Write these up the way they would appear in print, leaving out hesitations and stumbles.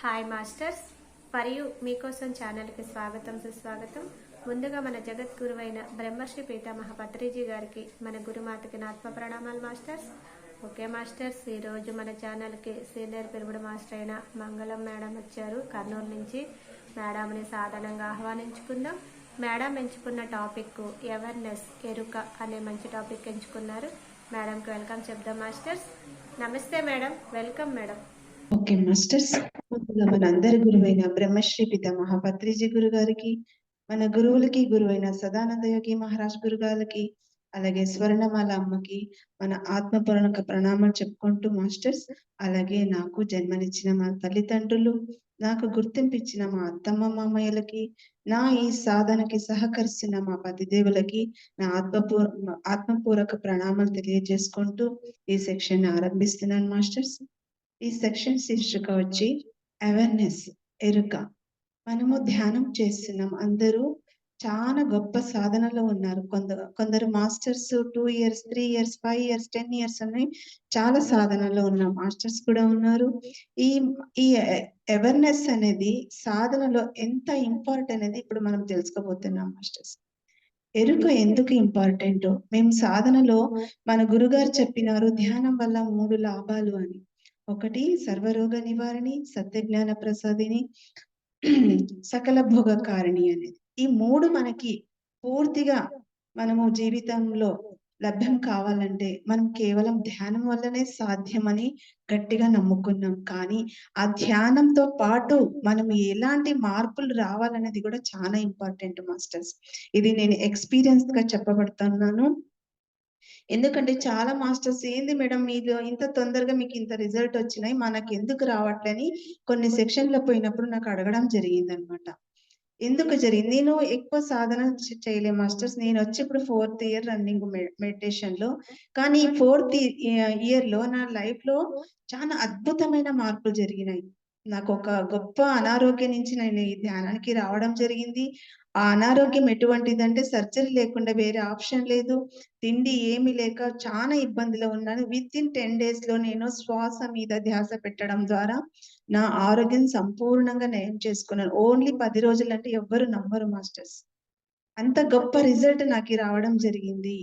Hi masters, మరియు మీకోసం ఛానల్కి స్వాగతం సుస్వాగతం. ముందుగా మన జగద్గురువైన బ్రహ్మశ్రీ పీఠామహ పత్రిజీ గారికి, మన గురుమాతకి నా ఆత్మ ప్రణామాలు మాస్టర్స్. ఓకే మాస్టర్స్, ఈరోజు మన ఛానల్కి సీనియర్ పిలుపుడు మాస్టర్ అయిన మంగళం మేడం వచ్చారు కర్నూలు నుంచి. మేడంని సాధారణంగా ఆహ్వానించుకుందాం. మేడం ఎంచుకున్న టాపిక్ అవేర్నెస్, ఎరుక అనే మంచి టాపిక్ ఎంచుకున్నారు. మేడంకి వెల్కమ్ చెప్దాం మాస్టర్స్. నమస్తే madam, welcome madam. Okay masters, ముందుగా మనందరి గురువైన బ్రహ్మశ్రీ పితామహ పత్రిజీ గురు గారికి, మన గురువులకి గురువైన సదానంద యోగి మహారాజ్ గురు గారికి, అలాగే స్వర్ణమాల అమ్మకి మన ఆత్మపూర్వక ప్రణామాలు చెప్పుకుంటూ మాస్టర్స్, అలాగే నాకు జన్మనిచ్చిన మా తల్లిదండ్రులు, నాకు గుర్తింపిచ్చిన మా అత్తమ్మ మామయ్యలకి, నా ఈ సాధనకి సహకరిస్తున్న మా పతిదేవులకి నా ఆత్మపూర్వక ప్రణామాలు తెలియజేసుకుంటూ ఈ సెక్షన్ ఆరంభిస్తున్నాను మాస్టర్స్. ఈ సెక్షన్ శీర్షిక వచ్చి అవేర్నెస్, ఎరుక. మనము ధ్యానం చేస్తున్నాం, అందరూ చాలా గొప్ప సాధనలో ఉన్నారు. కొందరు masters 2 years 3 years 5 years 10 years అని చాలా సాధనలో ఉన్న మాస్టర్స్ కూడా ఉన్నారు. ఈ ఈ అవేర్నెస్ అనేది సాధనలో ఎంత ఇంపార్టెంట్ అనేది ఇప్పుడు మనం తెలుసుకోబోతున్నాం మాస్టర్స్. ఎరుక ఎందుకు ఇంపార్టెంట్? మేము సాధనలో మన గురుగారు చెప్పినారు ధ్యానం వల్ల 3 లాభాలు అని. ఒకటి సర్వరోగ నివారణి, సత్యజ్ఞాన ప్రసాదిని, సకల భోగకారిణి అనేది. ఈ 3 మనకి పూర్తిగా మనము జీవితంలో లభ్యం కావాలంటే మనం కేవలం ధ్యానం వల్లనే సాధ్యమని గట్టిగా నమ్ముకున్నాం. కానీ ఆ ధ్యానంతో పాటు మనం ఎలాంటి మార్పులు రావాలనేది కూడా చాలా ఇంపార్టెంట్ మాస్టర్స్. ఇది నేను ఎక్స్పీరియన్స్ గా చెప్పబడుతున్నాను. ఎందుకంటే చాలా మాస్టర్స్ ఏంది మేడం మీరు ఇంత తొందరగా మీకు ఇంత రిజల్ట్ వచ్చినాయి, మనకి ఎందుకు రావట్లేని కొన్ని సెక్షన్లో పోయినప్పుడు నాకు అడగడం జరిగిందనమాట. ఎందుకు జరిగింది? నేను ఎక్కువ సాధన చేయలే మాస్టర్స్. నేను వచ్చి ఇప్పుడు 4th year రన్నింగ్ మెడిటేషన్ లో. కానీ 4th year లో నా లైఫ్ లో చాలా అద్భుతమైన మార్పులు జరిగినాయి. నాకు ఒక గొప్ప అనారోగ్యం నుంచి నేను ఈ ధ్యానానికి రావడం జరిగింది. ఆ అనారోగ్యం ఎటువంటిదంటే సర్జరీ లేకుండా వేరే ఆప్షన్ లేదు. తిండి ఏమి లేక చాలా ఇబ్బందిలో ఉన్నాను. వితిన్ 10 days లో నేను శ్వాస మీద ధ్యాస పెట్టడం ద్వారా నా ఆరోగ్యం సంపూర్ణంగా నయం చేసుకున్నాను. ఓన్లీ 10 రోజులంటే ఎవ్వరు నమ్మరు మాస్టర్స్. అంత గొప్ప రిజల్ట్ నాకు రావడం జరిగింది.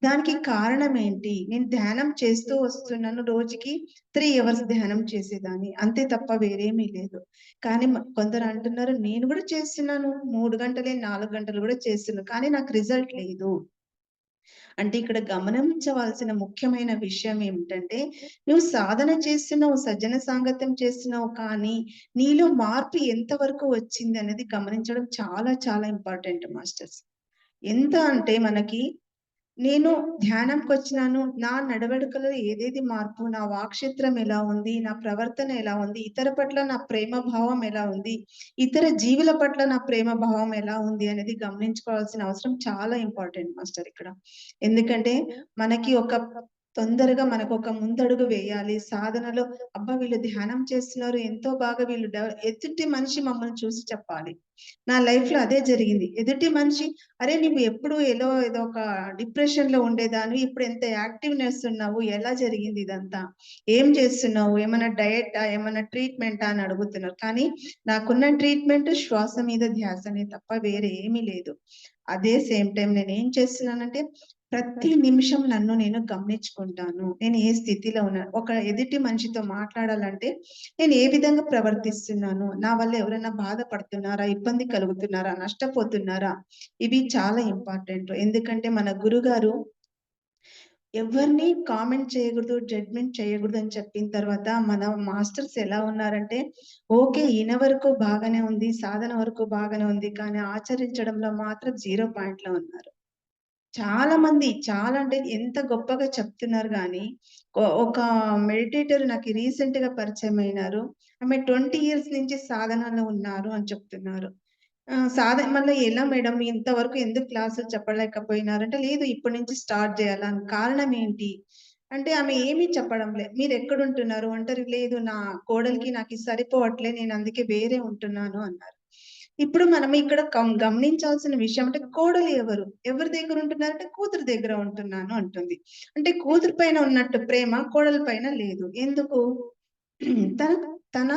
దానికి కారణం ఏంటి? నేను ధ్యానం చేస్తూ వస్తున్నాను. రోజుకి 3 hours ధ్యానం చేసేదాన్ని. అంతే తప్ప వేరేమీ లేదు. కానీ కొందరు అంటున్నారు నేను కూడా చేస్తున్నాను. 3 గంటలే 4 గంటలు కూడా చేస్తున్నాను. కానీ నాకు రిజల్ట్ లేదు. అంటే ఇక్కడ గమనించవలసిన ముఖ్యమైన విషయం ఏమిటంటే, నువ్వు సాధన చేస్తున్నావు, సజ్జన సాంగత్యం చేస్తున్నావు, కానీ నీలో మార్పు ఎంతవరకు వచ్చింది అనేది గమనించడం చాలా చాలా ఇంపార్టెంట్ మాస్టర్స్. ఎంత అంటే మనకి నేను ధ్యానంకొచ్చినాను. నా నడవడికలో ఏదేది మార్పు, నా వాక్క్షేత్రం ఎలా ఉంది, నా ప్రవర్తన ఎలా ఉంది, ఇతర పట్ల నా ప్రేమ భావం ఎలా ఉంది, ఇతర జీవుల పట్ల నా ప్రేమ భావం ఎలా ఉంది అనేది గమనించుకోవాల్సిన అవసరం చాలా ఇంపార్టెంట్ మాస్టర్ ఇక్కడ. ఎందుకంటే మనకి తొందరగా మనకు ఒక ముందడుగు వేయాలి సాధనలో. అబ్బా వీళ్ళు ధ్యానం చేస్తున్నారు, ఎంతో బాగా వీళ్ళు ఎదుటి మనిషి మమ్మల్ని చూసి చెప్పాలి. నా లైఫ్ లో అదే జరిగింది. ఎదుటి మనిషి అరే నువ్వు ఎప్పుడు ఏదో ఒక డిప్రెషన్ లో ఉండేదాన్ని, ఇప్పుడు ఎంత యాక్టివ్నెస్ ఉన్నావు, ఎలా జరిగింది ఇదంతా, ఏం చేస్తున్నావు, ఏమైనా డయట్ ఏమైనా ట్రీట్మెంటా అని అడుగుతున్నారు. కానీ నాకున్న ట్రీట్మెంట్ శ్వాస మీద ధ్యాసనే తప్ప వేరే ఏమీ లేదు. అదే సేమ్ టైం నేను ఏం చేస్తున్నానంటే ప్రతి నిమిషం నన్ను నేను గమనించుకుంటాను. నేను ఏ స్థితిలో ఉన్నాను, ఒక ఎదుటి మనిషితో మాట్లాడాలంటే నేను ఏ విధంగా ప్రవర్తిస్తున్నాను, నా వల్ల ఎవరైనా బాధపడుతున్నారా, ఇబ్బంది కలుగుతున్నారా, నష్టపోతున్నారా, ఇవి చాలా ఇంపార్టెంట్. ఎందుకంటే మన గురుగారు ఎవరిని కామెంట్ చేయకూడదు, జడ్జ్మెంట్ చేయకూడదు అని చెప్పిన తర్వాత మన మాస్టర్స్ ఎలా ఉన్నారంటే ఓకే ఈయన వరకు బాగానే ఉంది, సాధన వరకు బాగానే ఉంది, కానీ ఆచరించడంలో మాత్రం 0 పాయింట్ లో ఉన్నారు. చాలా మంది చాలా అంటే ఎంత గొప్పగా చెప్తున్నారు గానీ, ఒక మెడిటేటర్ నాకు రీసెంట్ గా పరిచయం అయినారు. ఆమె 20 years నుంచి సాధనలో ఉన్నారు అని చెప్తున్నారు. మళ్ళీ ఎలా మేడం ఇంతవరకు ఎందుకు క్లాసులు చెప్పలేకపోయినారంటే, లేదు ఇప్పటి నుంచి స్టార్ట్ చేయాలా అని. కారణం ఏంటి అంటే ఆమె ఏమీ చెప్పడం లేదు. మీరు ఎక్కడుంటున్నారు అంటారు, లేదు నా కోడలికి నాకు ఇది సరిపోవట్లే, నేను అందుకే వేరే ఉంటున్నాను అన్నారు. ఇప్పుడు మనం ఇక్కడ గమనించాల్సిన విషయం అంటే కోడలు ఎవరు? ఎవరి దగ్గర ఉంటున్నారంటే కూతురు దగ్గర ఉంటున్నాను అంటుంది. అంటే కూతురు పైన ఉన్నట్టు ప్రేమ కోడలి పైన లేదు. ఎందుకు? తన తన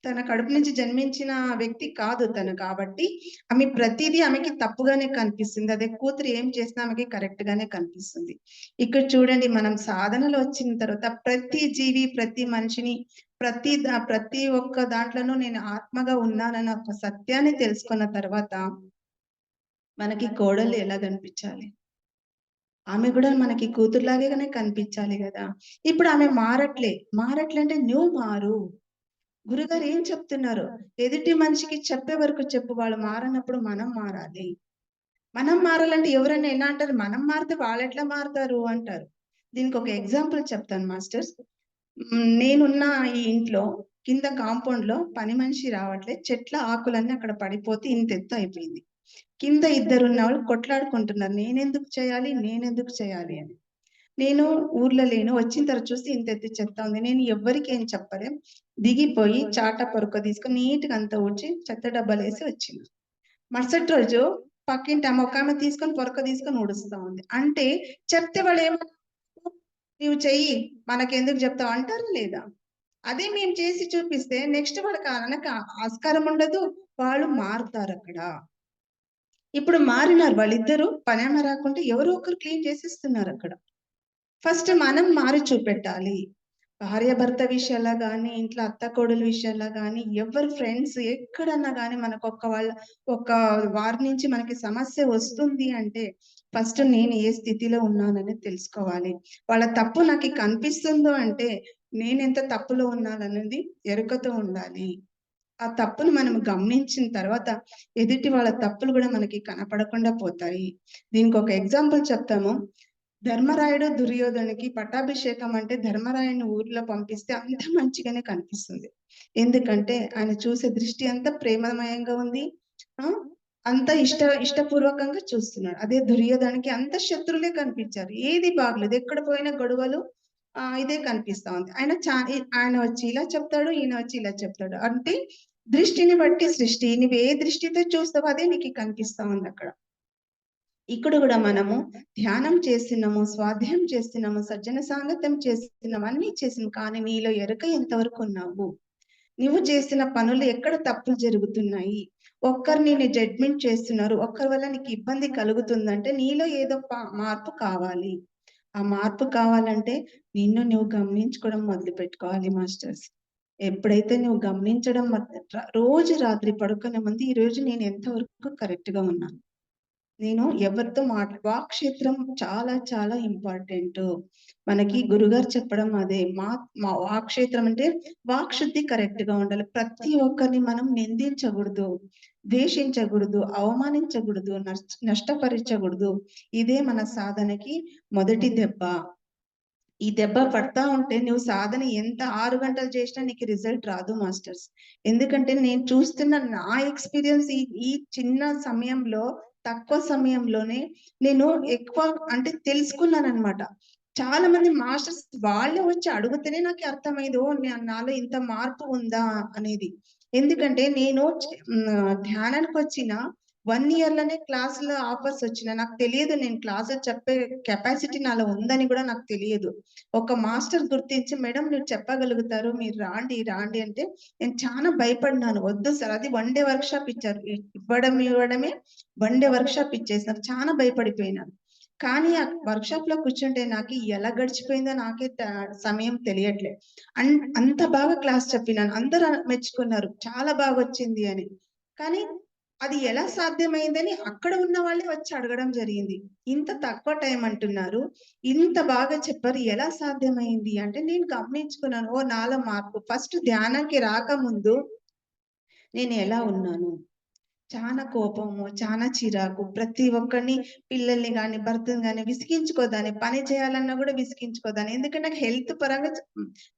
తన కడుపు నుంచి జన్మించిన వ్యక్తి కాదు తను. కాబట్టి ఆమె ప్రతిదీ ఆమెకి తప్పుగానే కనిపిస్తుంది. అదే కూతురు ఏం చేసినా ఆమెకి కరెక్ట్ గానే కనిపిస్తుంది. ఇక్కడ చూడండి, మనం సాధనలో వచ్చిన తర్వాత ప్రతి జీవి, ప్రతి మనిషిని, ప్రతి ఒక్క దాంట్లోనూ నేను ఆత్మగా ఉన్నానన్న ఒక సత్యాన్ని తెలుసుకున్న తర్వాత మనకి కోడలు ఎలా కనిపించాలి? ఆమె కూడా మనకి కూతురులాగానే కనిపించాలి గదా! ఇప్పుడు ఆమె మారట్లే అంటే నువ్వు మారు. గురుగారు ఏం చెప్తున్నారు? ఎదుటి మనిషికి చెప్పే వరకు చెప్పు. వాళ్ళు మారనప్పుడు మనం మారాలి. మనం మారాలంటే ఎవరైనా ఎలా అంటారు? మనం మారితే వాళ్ళెట్లా మారుతారు అంటారు. దీనికి ఒక ఎగ్జాంపుల్ చెప్తాను మాస్టర్స్. నేనున్న ఈ ఇంట్లో కింద కాంపౌండ్‌లో పని మనిషి రావట్లే. చెట్ల ఆకులన్నీ అక్కడ పడిపోతే ఇంతెత్తు అయిపోయింది. కింద ఇద్దరున్నవాళ్ళు కొట్లాడుకుంటున్నారు. నేనెందుకు చేయాలి అని. నేను ఊర్లో లేను. వచ్చిన తర్వాత చూస్తే ఇంత ఎత్తు చెత్త ఉంది. నేను ఎవ్వరికి ఏం చెప్పలేం. దిగిపోయి చాట పొరక తీసుకొని నీట్‌గా అంతా ఊడ్చి చెత్త డబ్బాలేసి వచ్చిన. మరుసటి రోజు పక్కింటి ఒకామె తీసుకొని పొరక తీసుకొని ఊడుస్తా ఉంది. అంటే చెప్తే వాళ్ళేమన్నారు? "నువ్వు చెయ్యి. మనకెందుకు చెప్తావు" అంటారా లేదా? అదే మేము చేసి చూపిస్తే నెక్స్ట్ వాళ్ళకి అనక ఆస్కారం ఉండదు. వాళ్ళు మారుతారక్కడ. ఇప్పుడు మారినారు వాళ్ళిద్దరూ. పనామె రాకుంటే ఎవరో ఒకరు క్లీన్ చేసేస్తున్నారక్కడ. ఫస్ట్ మనం మారి చూపెట్టాలి. భార్యాభర్త విషయాల్లో గానీ, ఇంట్లో అత్తాకోడలు విషయాల్లో గానీ, ఎవరి ఫ్రెండ్స్ ఎక్కడన్నా గానీ ఒక వారి నుంచి మనకి సమస్య వస్తుంది అంటే, ఫస్ట్ నేను ఏ స్థితిలో ఉన్నాననేది తెలుసుకోవాలి. వాళ్ళ తప్పు నాకి కనిపిస్తుందో అంటే, నేనెంత తప్పులో ఉన్నాననేది ఎరుకతో ఉండాలి. ఆ తప్పును మనం గమనించిన తర్వాత, ఎదుటి వాళ్ళ తప్పులు గూడా మనకి కనపడకుండా పోతాయి. దీనికొక ఎగ్జాంపుల్ చెప్తాము. ధర్మరాయుడు, దుర్యోధనుడికి పట్టాభిషేకం అంటే ధర్మరాయుడిని ఊర్లో పంపిస్తే అంత మంచిగానే కనిపిస్తుంది. ఎందుకంటే ఆయన చూసే దృష్టి అంతా ప్రేమమయంగా ఉంది. ఆ! అంత ఇష్టపూర్వకంగా చూస్తున్నాడు. అదే దుర్యోధనుడికి అంత శత్రువులే కనిపించారు. ఏది బాగలేదు. ఎక్కడ పోయినా గొడవలు ఇదే కనిపిస్తా ఉంది. ఆయన వచ్చి ఇలా చెప్తాడు, ఈయన వచ్చి ఇలా చెప్తాడు. అంటే దృష్టిని బట్టి సృష్టి. నువ్వు ఏ దృష్టితో చూస్తావో అదే నీకు కనిపిస్తా ఉందక్కడ. ఇక్కడ గూడా మనము ధ్యానం చేస్తున్నాము, స్వాధ్యాయం చేస్తున్నాము, సజ్జన సాంగత్యం చేస్తున్నాము, అన్నీ చేసినాం. కానీ నీలో ఎరుక ఎంతవరకు ఉన్నావు? నువ్వు చేసిన పనులు ఎక్కడ తప్పులు జరుగుతున్నాయి? ఒక్కరు నిన్ను జడ్జ్‌మెంట్ చేస్తున్నారు. ఒక్కరి వల్ల నీకు ఇబ్బంది కలుగుతుందంటే నీలో ఏదో మార్పు కావాలి. ఆ మార్పు కావాలంటే నిన్ను నువ్వు గమనించుకోవడం మొదలుపెట్టుకోవాలి మాస్టర్స్. ఎప్పుడైతే నువ్వు గమనించడం రోజు రాత్రి పడుకునే ముందు ఈరోజు నేను ఎంతవరకు కరెక్ట్‌గా ఉన్నాను? నేను ఎవరితో వాక్‌క్షేత్రం చాలా చాలా ఇంపార్టెంటు. మనకి గురుగారు చెప్పడం అదే. మా వాక్‌క్షేత్రం అంటే వాక్‌శుద్ధి కరెక్ట్‌గా ఉండాలి. ప్రతి ఒక్కరిని మనం నిందించగూడదు, ద్వేషించగూడదు, అవమానించగూడదు, నష్టపరచగూడదు. ఇదే మన సాధనకి మొదటి దెబ్బ. ఈ దెబ్బ పడతా ఉంటే నువ్వు సాధన ఎంత 6 గంటలు చేసినా నీకు రిజల్ట్ రాదు మాస్టర్స్. ఎందుకంటే నేను చూస్తున్న నా ఎక్స్‌పీరియన్స్ ఈ చిన్న సమయంలో, తక్కువ సమయంలోనే నేను ఎక్కువ అంటే తెలుసుకున్నాననమాట. చాలా మంది మాస్టర్స్ వాళ్ళే వచ్చి అడుగుతేనే నాకు అర్థమైంది. ఓహ్! నాలో ఇంత మార్పు ఉందా అనేది. ఎందుకంటే నేను ధ్యానానికొచ్చిన 1 ఇయర్‌లోనే క్లాస్‌లో ఆఫర్స్ వచ్చినాయి. నాకు తెలియదు నేను క్లాసులు చెప్పే కెపాసిటీ నాలో ఉందని గూడా నాకు తెలియదు. ఒక మాస్టర్ గుర్తించి, "మేడం మీరు చెప్పగలుగుతారు. మీరు రాండి" అంటే నేను చానా భయపడినాను. వద్దు సార్ అది 1 డే వర్క్‌షాప్ ఇచ్చారు. ఇవ్వడమే 1 డే వర్క్‌షాప్ ఇచ్చేసినారు. చానా భయపడిపోయినాను. కానీ ఆ వర్క్‌షాప్‌లో కూర్చుంటే నాకి ఎలా గడిచిపోయిందో నాకే సమయం తెలియట్లే. అంత బాగా క్లాస్ చెప్పినాను. అందరూ మెచ్చుకున్నారు. చాలా బాగొచ్చింది అని. కానీ అది ఎలా సాధ్యమైందని అక్కడ ఉన్న వాళ్ళే వచ్చి అడగడం జరిగింది. ఇంత తక్కువ టైం అంటున్నారు. ఇంత బాగా చెప్పారు. ఎలా సాధ్యమైంది అంటే నేను గమనించుకున్నాను. ఓహ్! నాలో మార్పు. ఫస్ట్ ధ్యానంకి రాకముందు నేను ఎలా ఉన్నాను? చానా కోపము, చానా చిరాకు, ప్రతి ఒక్కడిని పిల్లల్ని గాని, భర్తని గాని విసిగించుకోదాన్ని. పని చేయాలన్నా గూడా విసిగించుకోదాన్ని. ఎందుకంటే నాకు హెల్త్ పరంగా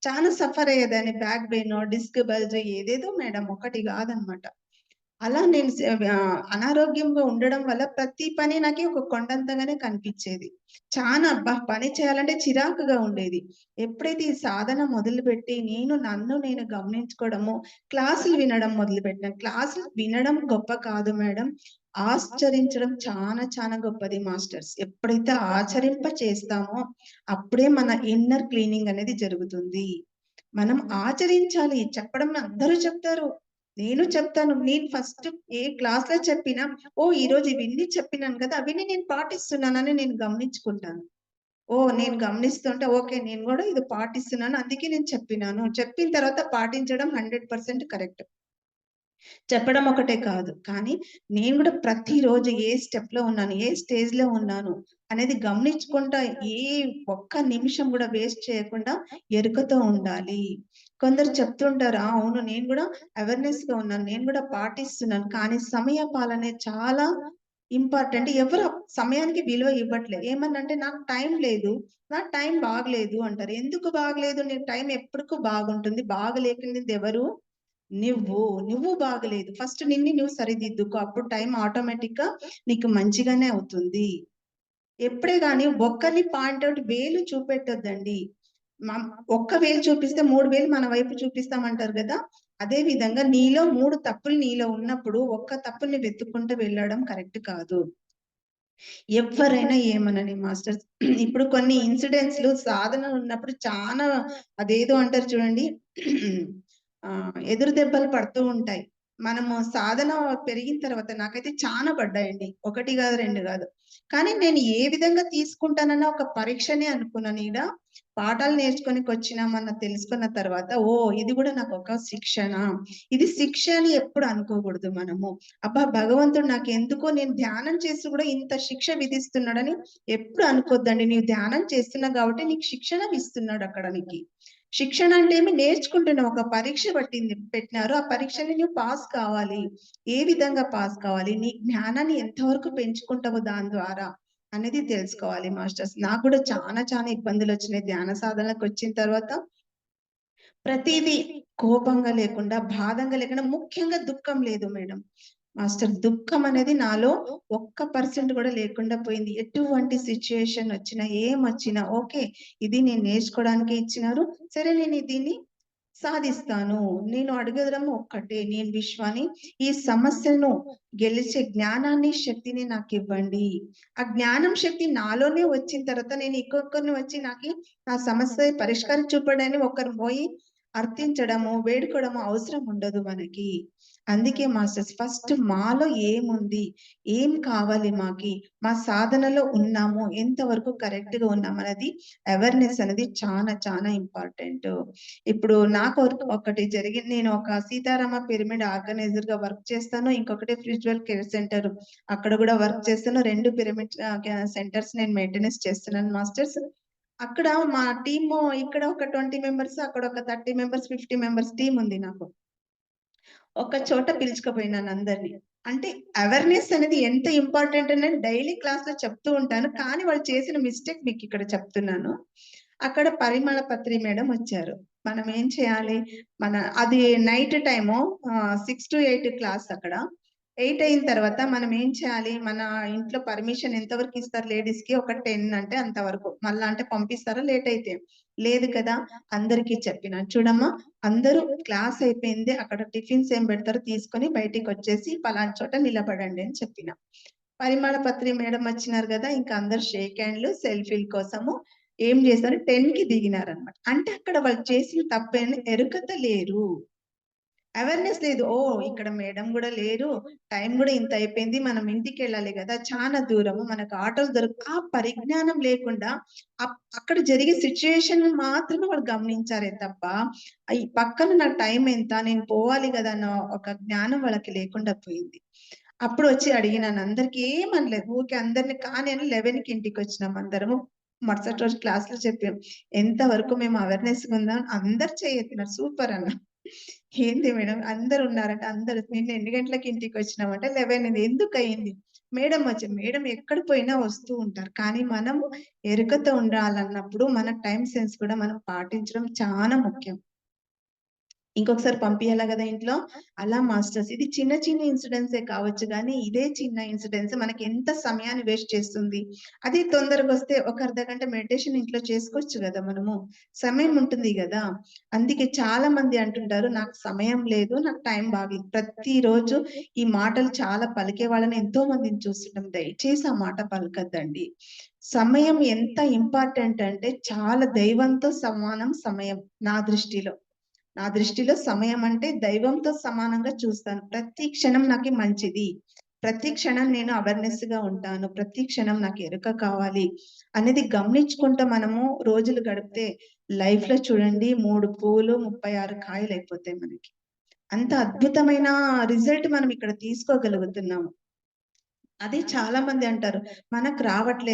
చానా సఫర్ అయ్యేదాన్ని. బ్యాక్ పెయినో, డిస్క్ బల్జ్ ఏదేదో మేడం ఒకటి గాదనమాట. అలా నేను అనారోగ్యంగా ఉండడం వల్ల ప్రతి పని నాకి ఒక కొండంతగానే కనిపిచ్చేది. చానా అబ్బా! పని చేయాలంటే చిరాకుగా ఉండేది. ఎప్పుడైతే ఈ సాధన మొదలుపెట్టి నన్ను నేను గమనించుకోవడము, క్లాసులు వినడం మొదలుపెట్టాను. క్లాసులు వినడం గొప్ప కాదు మేడం. ఆచరించడం చానా చానా గొప్పది మాస్టర్స్. ఎప్పుడైతే ఆచరింప చేస్తామో అప్పుడే మన ఇన్నర్ క్లీనింగ్ అనేది జరుగుతుంది. మనం ఆచరించాలి. చెప్పడం అందరూ చెప్తారు. నేను చెప్తాను. నేను ఫస్ట్ ఏ క్లాస్‌లో చెప్పినా, ఓహ్! ఈరోజు ఇవన్నీ చెప్పినాను కదా! అవన్నీ నేను పాటిస్తున్నానని నేను గమనించుకుంటాను. ఓహ్! నేను గమనిస్తుంటే ఓకే. నేను గూడా ఇది పాటిస్తున్నాను. అందుకే నేను చెప్పినాను. చెప్పిన తర్వాత పాటించడం 100% కరెక్ట్. చెప్పడం ఒకటే కాదు. కానీ నేను గూడా ప్రతిరోజు ఏ స్టెప్‌లో ఉన్నాను, ఏ స్టేజ్‌లో ఉన్నాను అనేది గమనించుకుంటా ఏ ఒక్క నిమిషం గూడా వేస్ట్ చేయకుండా ఎరుకతో ఉండాలి. కొందరు చెప్తుంటారు, "ఆ! అవును నేను గూడా అవేర్‌నెస్‌గా ఉన్నాను. నేను గూడా పాటిస్తున్నాను." కానీ సమయ పాలనే చాలా ఇంపార్టెంట్. ఎవరు సమయానికి విలువ ఇవ్వట్లే. ఏమనంటే నాకు టైం లేదు. నాకు టైం బాగలేదు అంటారు. ఎందుకు బాగలేదు? నీకు టైం ఎప్పటికి బాగుంటుంది. బాగలేనిది ఎవరు? నువ్వు. నువ్వు బాగలేదు. ఫస్ట్ నిన్ను నువ్వు సరిదిద్దుకో. అప్పుడు టైం ఆటోమేటిక్‌గా నీకు మంచిగానే అవుతుంది. ఎప్పుడే గాని ఒక్కరిని పాయింట్ ఔట్ వేలు చూపెట్టొద్దండి. మం ఒక్క వేలు చూపిస్తే 3 వేలు మన వైపు చూపిస్తామంటారు గదా! అదే విధంగా నీలో 3 తప్పులు నీలో ఉన్నప్పుడు ఒక్క తప్పుని వెతుక్కుంటూ వెళ్ళడం కరెక్ట్ కాదు. ఎవ్వరైనా ఏమనని మాస్టర్స్. ఇప్పుడు కొన్ని ఇన్సిడెంట్స్‌లు సాధన ఉన్నప్పుడు చానా అదేదో అంటారు చూడండి. ఎదురు దెబ్బలు పడుతూ ఉంటాయి. మనము సాధన పెరిగిన తర్వాత నాకైతే చానా పడ్డాయండి. 1 గాదు, 2 గాదు. కానీ నేను ఏ విధంగా తీసుకుంటానన్న ఒక పరీక్షనే అనుకున్నాను ఈడ. పాఠాలు నేర్చుకొనికొచ్చినామన్న తెలుసుకున్న తర్వాత, ఓహ్! ఇది గూడా నాకొక శిక్షణ. ఇది శిక్ష అని ఎప్పుడు అనుకోకూడదు మనము. అబ్బా! భగవంతుడు నాకెందుకో నేను ధ్యానం చేసి కూడా ఇంత శిక్ష విధిస్తున్నాడని ఎప్పుడు అనుకోద్దండి. నీవు ధ్యానం చేస్తున్నావు కాబట్టి నీకు శిక్షణ ఇస్తున్నాడు అక్కడ నీకి. శిక్షణ అంటే ఏమి నేర్చుకుంటున్నావు. ఒక పరీక్ష పెట్టినారు. ఆ పరీక్షని నువ్వు పాస్ కావాలి. ఏ విధంగా పాస్ కావాలి? నీ జ్ఞానాన్ని ఎంతవరకు పెంచుకుంటావో దాని ద్వారా అనేది తెలుసుకోవాలి మాస్టర్స్. నాకు కూడా చానా ఇబ్బందులొచ్చినాయి ధ్యాన సాధనకొచ్చిన తర్వాత. ప్రతీదీ కోపంగా లేకుండా, బాధంగా లేకుండా ముఖ్యంగా దుఃఖం లేదు మేడం. మాస్టర్ దుఃఖం అనేది నాలో ఒక్క పర్సెంట్ కూడా లేకుండా పోయింది. ఎటువంటి సిట్యుయేషన్ వచ్చినా, ఏమొచ్చినా ఓకే. ఇది నేను నేర్చుకోవడానికే ఇచ్చినారు. సరే నేను దీన్ని సాధిస్తాను. నేను అడగడం ఒక్కటే. నేను విశ్వాని ఈ సమస్యను గెలిచే జ్ఞానాన్ని, శక్తిని నాకివ్వండి. ఆ జ్ఞానం, శక్తి నాలోనే వచ్చిన తర్వాత నేను ఇంకొకరిని వచ్చి నా సమస్య పరిష్కారం చూపడని ఒకరు పోయి అర్థించడము, వేడుకోవడము అవసరం ఉండదు మనకి. అందుకే మాస్టర్స్ ఫస్ట్ మాలో ఏముంది? ఏం కావాలి మాకి? మా సాధనలో ఉన్నాము. ఎంతవరకు కరెక్ట్‌గా ఉన్నామన్నది అవేర్‌నెస్ అనేది చానా ఇంపార్టెంటు. ఇప్పుడు నాకు ఒకటి జరిగింది. నేను ఒక సీతారామ పిరమిడ్ ఆర్గనైజర్‌గా వర్క్ చేస్తాను. ఇంకొకటి స్పిరిచువల్ కేర్ సెంటర్ అక్కడ గూడా వర్క్ చేస్తాను. 2 పిరమిడ్ సెంటర్స్ నేను మెయింటెనెన్స్ చేస్తున్నాను మాస్టర్స్. అక్కడ మా టీము ఇక్కడ ఒక 20 మెంబర్స్, అక్కడ ఒక 30 మెంబర్స్, 50 మెంబర్స్ టీమ్ ఉంది నాకు. ఒక చోట పిలుచుకుపోయినాను అందరిని. అంటే అవేర్‌నెస్ అనేది ఎంత ఇంపార్టెంట్ అనేది డైలీ క్లాస్‌లో చెప్తూ ఉంటాను. కానీ వాళ్ళు చేసిన మిస్టేక్ మీకిక్కడ చెప్తున్నాను. అక్కడ పరిమళ పత్రి మేడం వచ్చారు. మనం ఏం చేయాలి? అది నైట్ టైము 6-8 క్లాస్ అక్కడ. 8 అయిన తర్వాత మనం ఏం చేయాలి? మన ఇంట్లో పర్మిషన్ ఎంతవరకు ఇస్తారు లేడీస్‌కి? ఒక 10 అంటే అంతవరకు. మళ్ళా అంటే పంపిస్తారా లేట్ అయితే? లేదు కదా! అందరికీ చెప్పినా. చూడమ్మా అందరూ క్లాస్ అయిపోయింది. అక్కడ టిఫిన్స్ ఏం పెడతారో తీసుకొని బయటికొచ్చేసి పలానా చోట నిలబడండి అని చెప్పిన. పరిమళ పత్రి మేడం వచ్చినారు గదా! ఇంక అందరూ షేక్ హ్యాండ్‌లు, సెల్ఫీల కోసము ఏం చేశారు 10కి దిగినారనమాట. అంటే అక్కడ వాళ్ళు చేసిన తప్పేంది ఎరుకత లేరు. అవేర్‌నెస్ లేదు. ఓహ్! ఇక్కడ మేడం గూడా లేరు. టైం గూడా ఇంత అయిపోయింది. మనం ఇంటికెళ్ళాలి గదా! చానా దూరము. మనకు ఆటోలు ఆ పరిజ్ఞానం లేకుండా అక్కడ జరిగే సిట్యుయేషన్ మాత్రమే వాళ్ళు గమనించారే తప్ప, ఈ పక్కన నా టైం ఎంత? నేను పోవాలి గదా! అన్న ఒక జ్ఞానం వాళ్ళకి లేకుండా పోయింది. అప్పుడొచ్చి అడిగినాను. అందరికి ఏమనలేదు. ఊకే అందరిని కానీ అని 11కి ఇంటికొచ్చినాం అందరము. మరుసటి రోజు క్లాస్‌లో చెప్పాం. ఎంతవరకు మేము అవేర్‌నెస్‌గా ఉందాం అందరూ చేయెత్తినారు. సూపర్ అన్నా. ఏంది మేడం అందరున్నారంటే అందరూ నిన్న ఎన్ని గంటలకి ఇంటికొచ్చినామంటే 11 ఎందుకయింది? మేడం వచ్చారు. మేడం ఎక్కడ పోయినా వస్తూ ఉంటారు. కానీ మనము ఎరుకతో ఉండాలన్నప్పుడు మన టైమ్ సెన్స్ కూడా మనం పాటించడం చానా ముఖ్యం. ఇంకొకసారి పంపియాలా గదా ఇంట్లో. అలా మాస్టర్స్ ఇది చిన్న ఇన్సిడెంట్సే కావచ్చు గానీ, ఇదే చిన్న ఇన్సిడెన్స్ మనకి ఎంత సమయాన్ని వేస్ట్ చేస్తుంది. అదే తొందరగొస్తే ఒక అర్ధగంట మెడిటేషన్ ఇంట్లో చేసుకోవచ్చు గదా మనము. సమయం ఉంటుంది గదా! అందుకే చాలా మంది అంటుంటారు, "నాకు సమయం లేదు. నాకు టైం బాగలేదు." ప్రతిరోజు ఈ మాటలు చాలా పలికే వాళ్ళని ఎంతో మందిని చూస్తుంటాం. దయచేసి ఆ మాట పలకద్దండి. సమయం ఎంత ఇంపార్టెంట్ అంటే చాలా దైవంతో సమానం సమయం నా దృష్టిలో. నా దృష్టిలో సమయం అంటే దైవంతో సమానంగా చూస్తాను. ప్రతి క్షణం నాకు మంచిది. ప్రతి క్షణం నేను అవేర్‌నెస్ గా ఉంటాను. ప్రతి క్షణం నాకు ఎరుక కావాలి అనేది గమనించుకుంటూ మనము రోజులు గడిపితే లైఫ్‌లో చూడండి 3 పూలు 36 కాయలు అయిపోతాయి మనకి. అంత అద్భుతమైన రిజల్ట్ మనం ఇక్కడ తీసుకోగలుగుతున్నాము. అదే చాలా మంది అంటారు. మనకు రావట్లే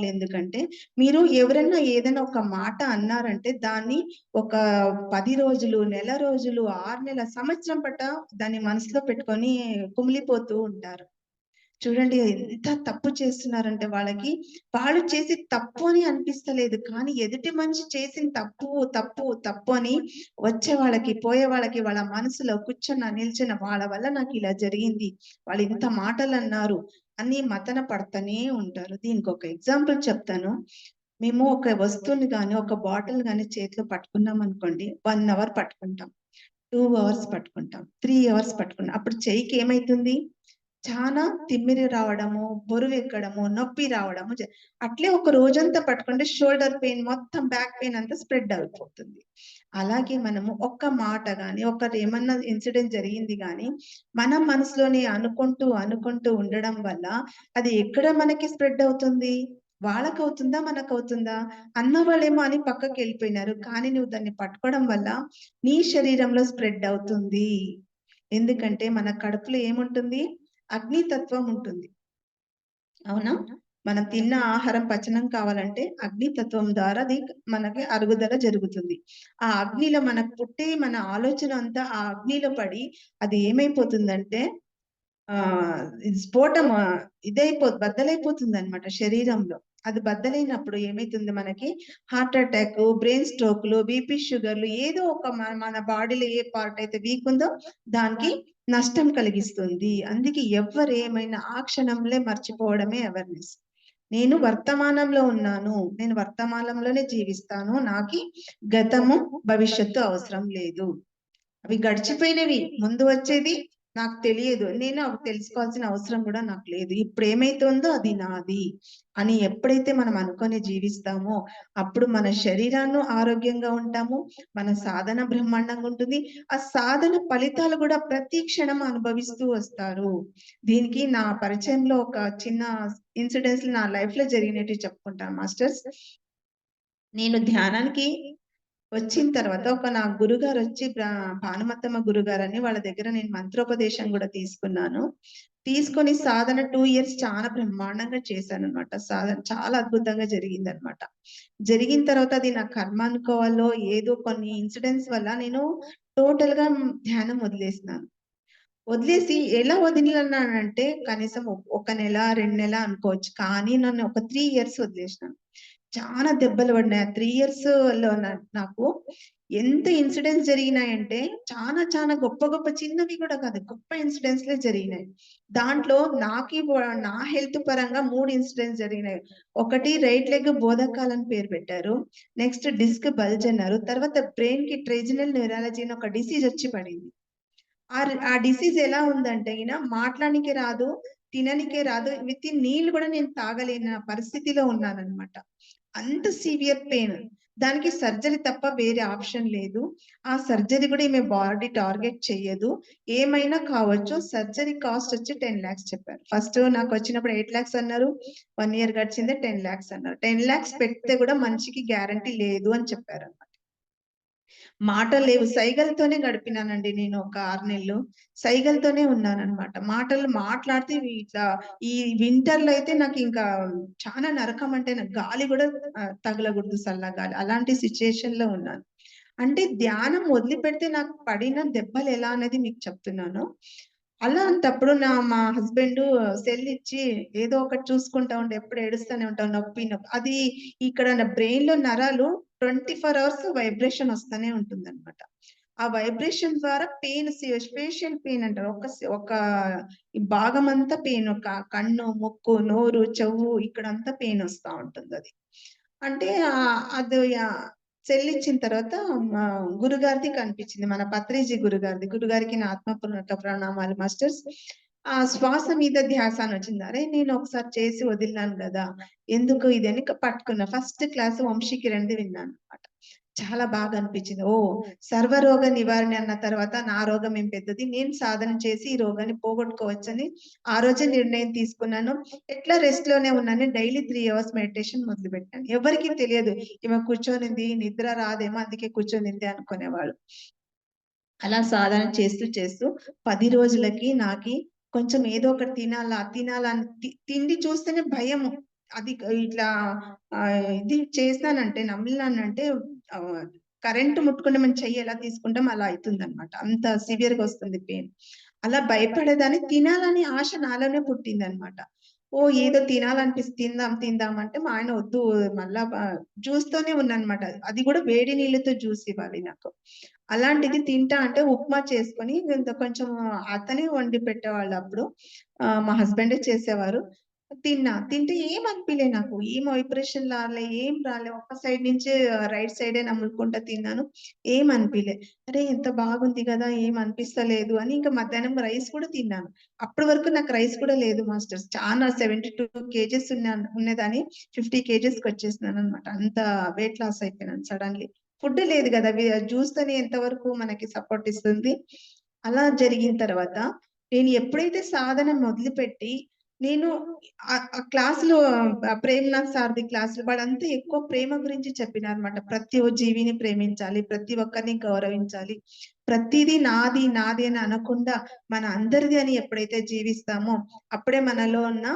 ఎందుకంటే, మీరు ఎవరైనా ఏదైనా ఒక మాట అన్నారంటే, దాన్ని ఒక 10 రోజులు, నెల రోజులు, 6 నెలల, సంవత్సరం దాన్ని మనసులో పెట్టుకొని కుమిలిపోతూ ఉంటారు. చూడండి ఎంత తప్పు చేస్తున్నారంటే వాళ్ళకి, వాళ్ళు చేసి తప్పు అని అనిపిస్తలేదు. కానీ ఎదుటి మనిషి చేసిన తప్పు అని వచ్చే వాళ్ళకి, పోయే వాళ్ళకి వాళ్ళ మనసులో నిల్చున్న వాళ్ళ వల్ల నాకిలా జరిగింది. వాళ్ళు ఇంత మాటలన్నారు అని మతన పడతనే ఉంటారు. దీనికొక ఎగ్జాంపుల్ చెప్తాను. మేము ఒక వస్తువుని గాని, ఒక బాటిల్ గాని చేతిలో పట్టుకున్నామనుకోండి, 1 అవర్ పట్టుకుంటాం. 2 అవర్స్ పట్టుకుంటాం. 3 అవర్స్ పట్టుకుంటాం. అప్పుడు చెయ్యికి ఏమైతుంది? చానా తిమ్మిరి రావడము, బరువెక్కడము, నొప్పి రావడము అట్లే ఒక రోజంతా పట్టుకుంటే షోల్డర్ పెయిన్ మొత్తం బ్యాక్ పెయిన్ అంతా స్ప్రెడ్ అయిపోతుంది. అలాగే మనము ఒక్క మాట గాని, ఒకటేమన్నా ఇన్సిడెంట్ జరిగింది గాని, మన మనసులోనే అనుకుంటూ ఉండడం వల్ల అది ఎక్కడ మనకి స్ప్రెడ్ అవుతుంది? వాళ్ళకవుతుందా? మనకవుతుందా? అన్నవాళ్ళేమో అని పక్కకెళ్ళిపోయినారు. కానీ నువ్వు దాన్ని పట్టుకోవడం వల్ల నీ శరీరంలో స్ప్రెడ్ అవుతుంది. ఎందుకంటే మన కడుపులో ఏముంటుంది? అగ్నితత్వం ఉంటుంది. అవునా? మనం తిన్న ఆహారం పచనం కావాలంటే అగ్నితత్వం ద్వారా అది మనకి అరుగుదల జరుగుతుంది. ఆ అగ్నిలో మనకు పుట్టే మన ఆలోచన అంతా ఆ అగ్నిలో పడి అది ఏమైపోతుందంటే స్ఫోటం బద్దలైపోతుందన్నమాట శరీరంలో. అది బద్దలైనప్పుడు ఏమైతుంది మనకి హార్ట్ అటాక్, బ్రెయిన్ స్ట్రోక్‌లు, బీపీ, షుగర్‌లు ఏదో ఒక మన బాడీలో ఏ పార్ట్ అయితే వీక్ ఉందో దానికి నష్టం కలిగిస్తుంది. అందుకే ఎవ్వరేమైనా ఆ క్షణంలో మర్చిపోవడమే అవేర్‌నెస్. నేను వర్తమానంలో ఉన్నాను. నేను వర్తమానంలోనే జీవిస్తాను. నాకి గతము, భవిష్యత్తు అవసరం లేదు. అవి గడిచిపోయినవి. ముందు వచ్చేది నాకు తెలియదు. నేను అవి తెలుసుకోవాల్సిన అవసరం కూడా నాకు లేదు. ఇప్పుడేమైతుందో అది నాది అని ఎప్పుడైతే మనం అనుకోని జీవిస్తామో, అప్పుడు మన శరీరాన్ని ఆరోగ్యంగా ఉంటాము. మన సాధన బ్రహ్మాండంగా ఉంటుంది. ఆ సాధన ఫలితాలు కూడా ప్రతి క్షణం అనుభవిస్తూ వస్తారు. దీనికి నా పరిచయంలో ఒక చిన్న ఇన్సిడెంట్స్ నా లైఫ్‌లో జరిగినటివి చెప్పుకుంటాను మాస్టర్స్. నేను ధ్యానానికి వచ్చిన తర్వాత నా గురుగారొచ్చి భానుమత్తమ్మ గురుగారని వాళ్ళ దగ్గర నేను మంత్రోపదేశం గూడా తీసుకున్నాను. తీసుకొని సాధన 2 ఇయర్స్ చాలా బ్రహ్మాండంగా చేశాననమాట. సాధన చాలా అద్భుతంగా జరిగిందనమాట. జరిగిన తర్వాత అది నా కర్మ అనుకోవాలో ఏదో కొన్ని ఇన్సిడెంట్స్ వల్ల నేను టోటల్‌గా ధ్యానం వదిలేసినాను. వదిలేసి ఎలా వదిలినానంటే కనీసం ఒక నెల, 2 నెల అనుకోవచ్చు. కానీ నన్ను ఒక 3 ఇయర్స్ వదిలేసినాను. చాలా దెబ్బలు పడినాయి. ఆ 3 ఇయర్స్‌లో నాకు ఎంత ఇన్సిడెంట్స్ జరిగినాయంటే చానా గొప్ప చిన్నవి కూడా కాదు. గొప్ప ఇన్సిడెంట్స్‌లే జరిగినాయి. దాంట్లో నా హెల్త్ పరంగా 3 ఇన్సిడెంట్స్ జరిగినాయి. ఒకటి రైట్ లెగ్ బోధకాలు అని పేరు పెట్టారు. నెక్స్ట్ డిస్క్ బల్జ్ అన్నారు. తర్వాత బ్రెయిన్‌కి ట్రైజనల్ న్యూరాలజీ అని ఒక డిసీజ్ వచ్చి పడింది. ఆ డిసీజ్ ఎలా ఉందంటే మాట్లాడనీకే రాదు, తిననీకే రాదు. నీళ్ళు కూడా నేను తాగలేని పరిస్థితిలో ఉన్నానన్నమాట. అంత సివియర్ పెయిన్. దానికి సర్జరీ తప్ప వేరే ఆప్షన్ లేదు. ఆ సర్జరీ కూడా ఈమె బాడీ టార్గెట్ చెయ్యదు. ఏమైనా కావచ్చు. సర్జరీ కాస్ట్ వచ్చి 10 లాక్స్ చెప్పారు. ఫస్ట్ నాకొచ్చినప్పుడు 8 లాక్స్ అన్నారు. 1 ఇయర్ గడిచిందే 10 లాక్స్ అన్నారు. 10 లాక్స్ పెడితే కూడా మనిషికి గ్యారంటీ లేదు అని చెప్పారన్నమాట. మాటలు లేవు. సైగలతోనే గడిపినానండి నేను ఒక 6 నెలలు. సైగలతోనే ఉన్నానన్నమాట. మాటలు మాట్లాడితే ఇట్లా ఈ వింటర్‌లో అయితే నాకింకా చాలా నరకం అంటే నాకు గాలి గూడా తగలగూడదు చల్లగాలి. అలాంటి సిట్యుయేషన్‌లో ఉన్నాను. అంటే ధ్యానం వదిలిపెడితే నాకు పడిన దెబ్బలు ఎలా అనేది మీకు చెప్తున్నాను. అలాంటప్పుడు మా హస్బెండు సెల్ ఇచ్చి ఏదో ఒకటి చూసుకుంటా ఉండు. ఎప్పుడు ఏడుస్తూనే ఉంటావు. నొప్పి. అది ఇక్కడ నా బ్రెయిన్‌లో నరాలు 24 అవర్స్ వైబ్రేషన్ వస్తానే ఉంటుందన్నమాట. ఆ వైబ్రేషన్ ద్వారా పెయిన్ స్పేషియల్ పెయిన్ అంటారు. ఒక ఈ భాగమంతా పెయిన్. ఒక కన్ను, ముక్కు, నోరు, చెవు ఇక్కడంతా పెయిన్ వస్తా ఉంటుందది. అంటే అది సెల్లిచ్చిన తర్వాత మా గురుగారిది కనిపించింది. మన పత్రిజీ గురుగారిది. గురుగారికి నా ఆత్మపూర్వక ప్రణామాలు మాస్టర్స్. ఆ శ్వాస మీద ధ్యాస అని వచ్చింది. అరే! నేను ఒకసారి చేసి వదిలినాను గదా! ఎందుకు ఇది అని పట్టుకున్నా. ఫస్ట్ క్లాస్ వంశీ కిరణ్‌ది విన్నానన్నమాట. చాలా బాగా అనిపించింది. ఓహ్! సర్వరోగ నివారణ అన్న తర్వాత నా రోగం ఏం పెద్దది. నేను సాధన చేసి ఈ రోగాన్ని పోగొట్టుకోవచ్చని ఆ రోజే నిర్ణయం తీసుకున్నాను. ఎట్లా రెస్ట్‌లోనే ఉన్నాను. డైలీ 3 అవర్స్ మెడిటేషన్ మొదలుపెట్టాను. ఎవరికీ తెలియదు. ఈమె కూర్చొనింది, నిద్ర రాదేమో అందుకే కూర్చొనింది అనుకునేవాళ్ళు. అలా సాధన చేస్తూ చేస్తూ 10 రోజులకి నాకి కొంచెం ఏదో ఒకటి తినాలని తిండి చూస్తేనే భయము. అది ఇట్లా ఇది చేశానంటే నమిలినానంటే ఆహ్, కరెంట్ ముట్టుకుంటే మన చెయ్యి ఎలా తీసుకుంటాం అలా అయితుందన్నమాట. అంత సివియర్‌గా వస్తుంది పెయిన్. అలా భయపడేదాన్ని తినాలని ఆశ నాలోనే పుట్టిందన్నమాట. ఓహ్! ఏదో తిందాం తిందాం అంటే మా ఆయన వద్దు మళ్ళా జ్యూస్‌తోనే ఉన్నానన్నమాట. అది కూడా వేడి నీళ్ళతో జ్యూస్ ఇవ్వాలి నాకు. అలాంటిది తింటా అంటే ఉప్మా చేసుకొని ఇంత కొంచెం అతనే వండి పెట్టేవాళ్ళు అప్పుడు. మా హస్బెండే చేసేవారు. తిన్నా. తింటే ఏం అనిపియలే నాకు. ఏం వైబ్రేషన్ రాలే, ఏం రాలే. ఒక్క సైడ్ నుంచే రైట్ సైడే నములుకుంటా తిన్నాను. ఏం అనిపియలే. అరే! ఎంత బాగుంది గదా! ఏం అనిపిస్తలేదు అని ఇంకా మధ్యాహ్నం రైస్ కూడా తిన్నాను. అప్పటి వరకు నాకు రైస్ కూడా లేదు మాస్టర్స్. చానా 72 కేజెస్ ఉన్నదాన్ని 50 కేజెస్‌కొచ్చేసినాననమాట. అంత వెయిట్ లాస్ అయిపోయినాను సడెన్‌లీ. ఫుడ్ లేదు గదా! జ్యూస్‌తోని ఎంతవరకు మనకి సపోర్ట్ ఇస్తుంది. అలా జరిగిన తర్వాత నేను ఎప్పుడైతే సాధన మొదలుపెట్టి నేను ఆ క్లాస్‌లో ప్రేమ్‌నాథ్ సార్‌ది క్లాస్‌లో వాడంతా ఎక్కువ ప్రేమ గురించి చెప్పినారన్నమాట. ప్రతి జీవిని ప్రేమించాలి. ప్రతి ఒక్కరిని గౌరవించాలి. ప్రతీదీ నాది, నాది అని అనకుండా మన అందరిది అని ఎప్పుడైతే జీవిస్తామో అప్పుడే మనలో ఉన్న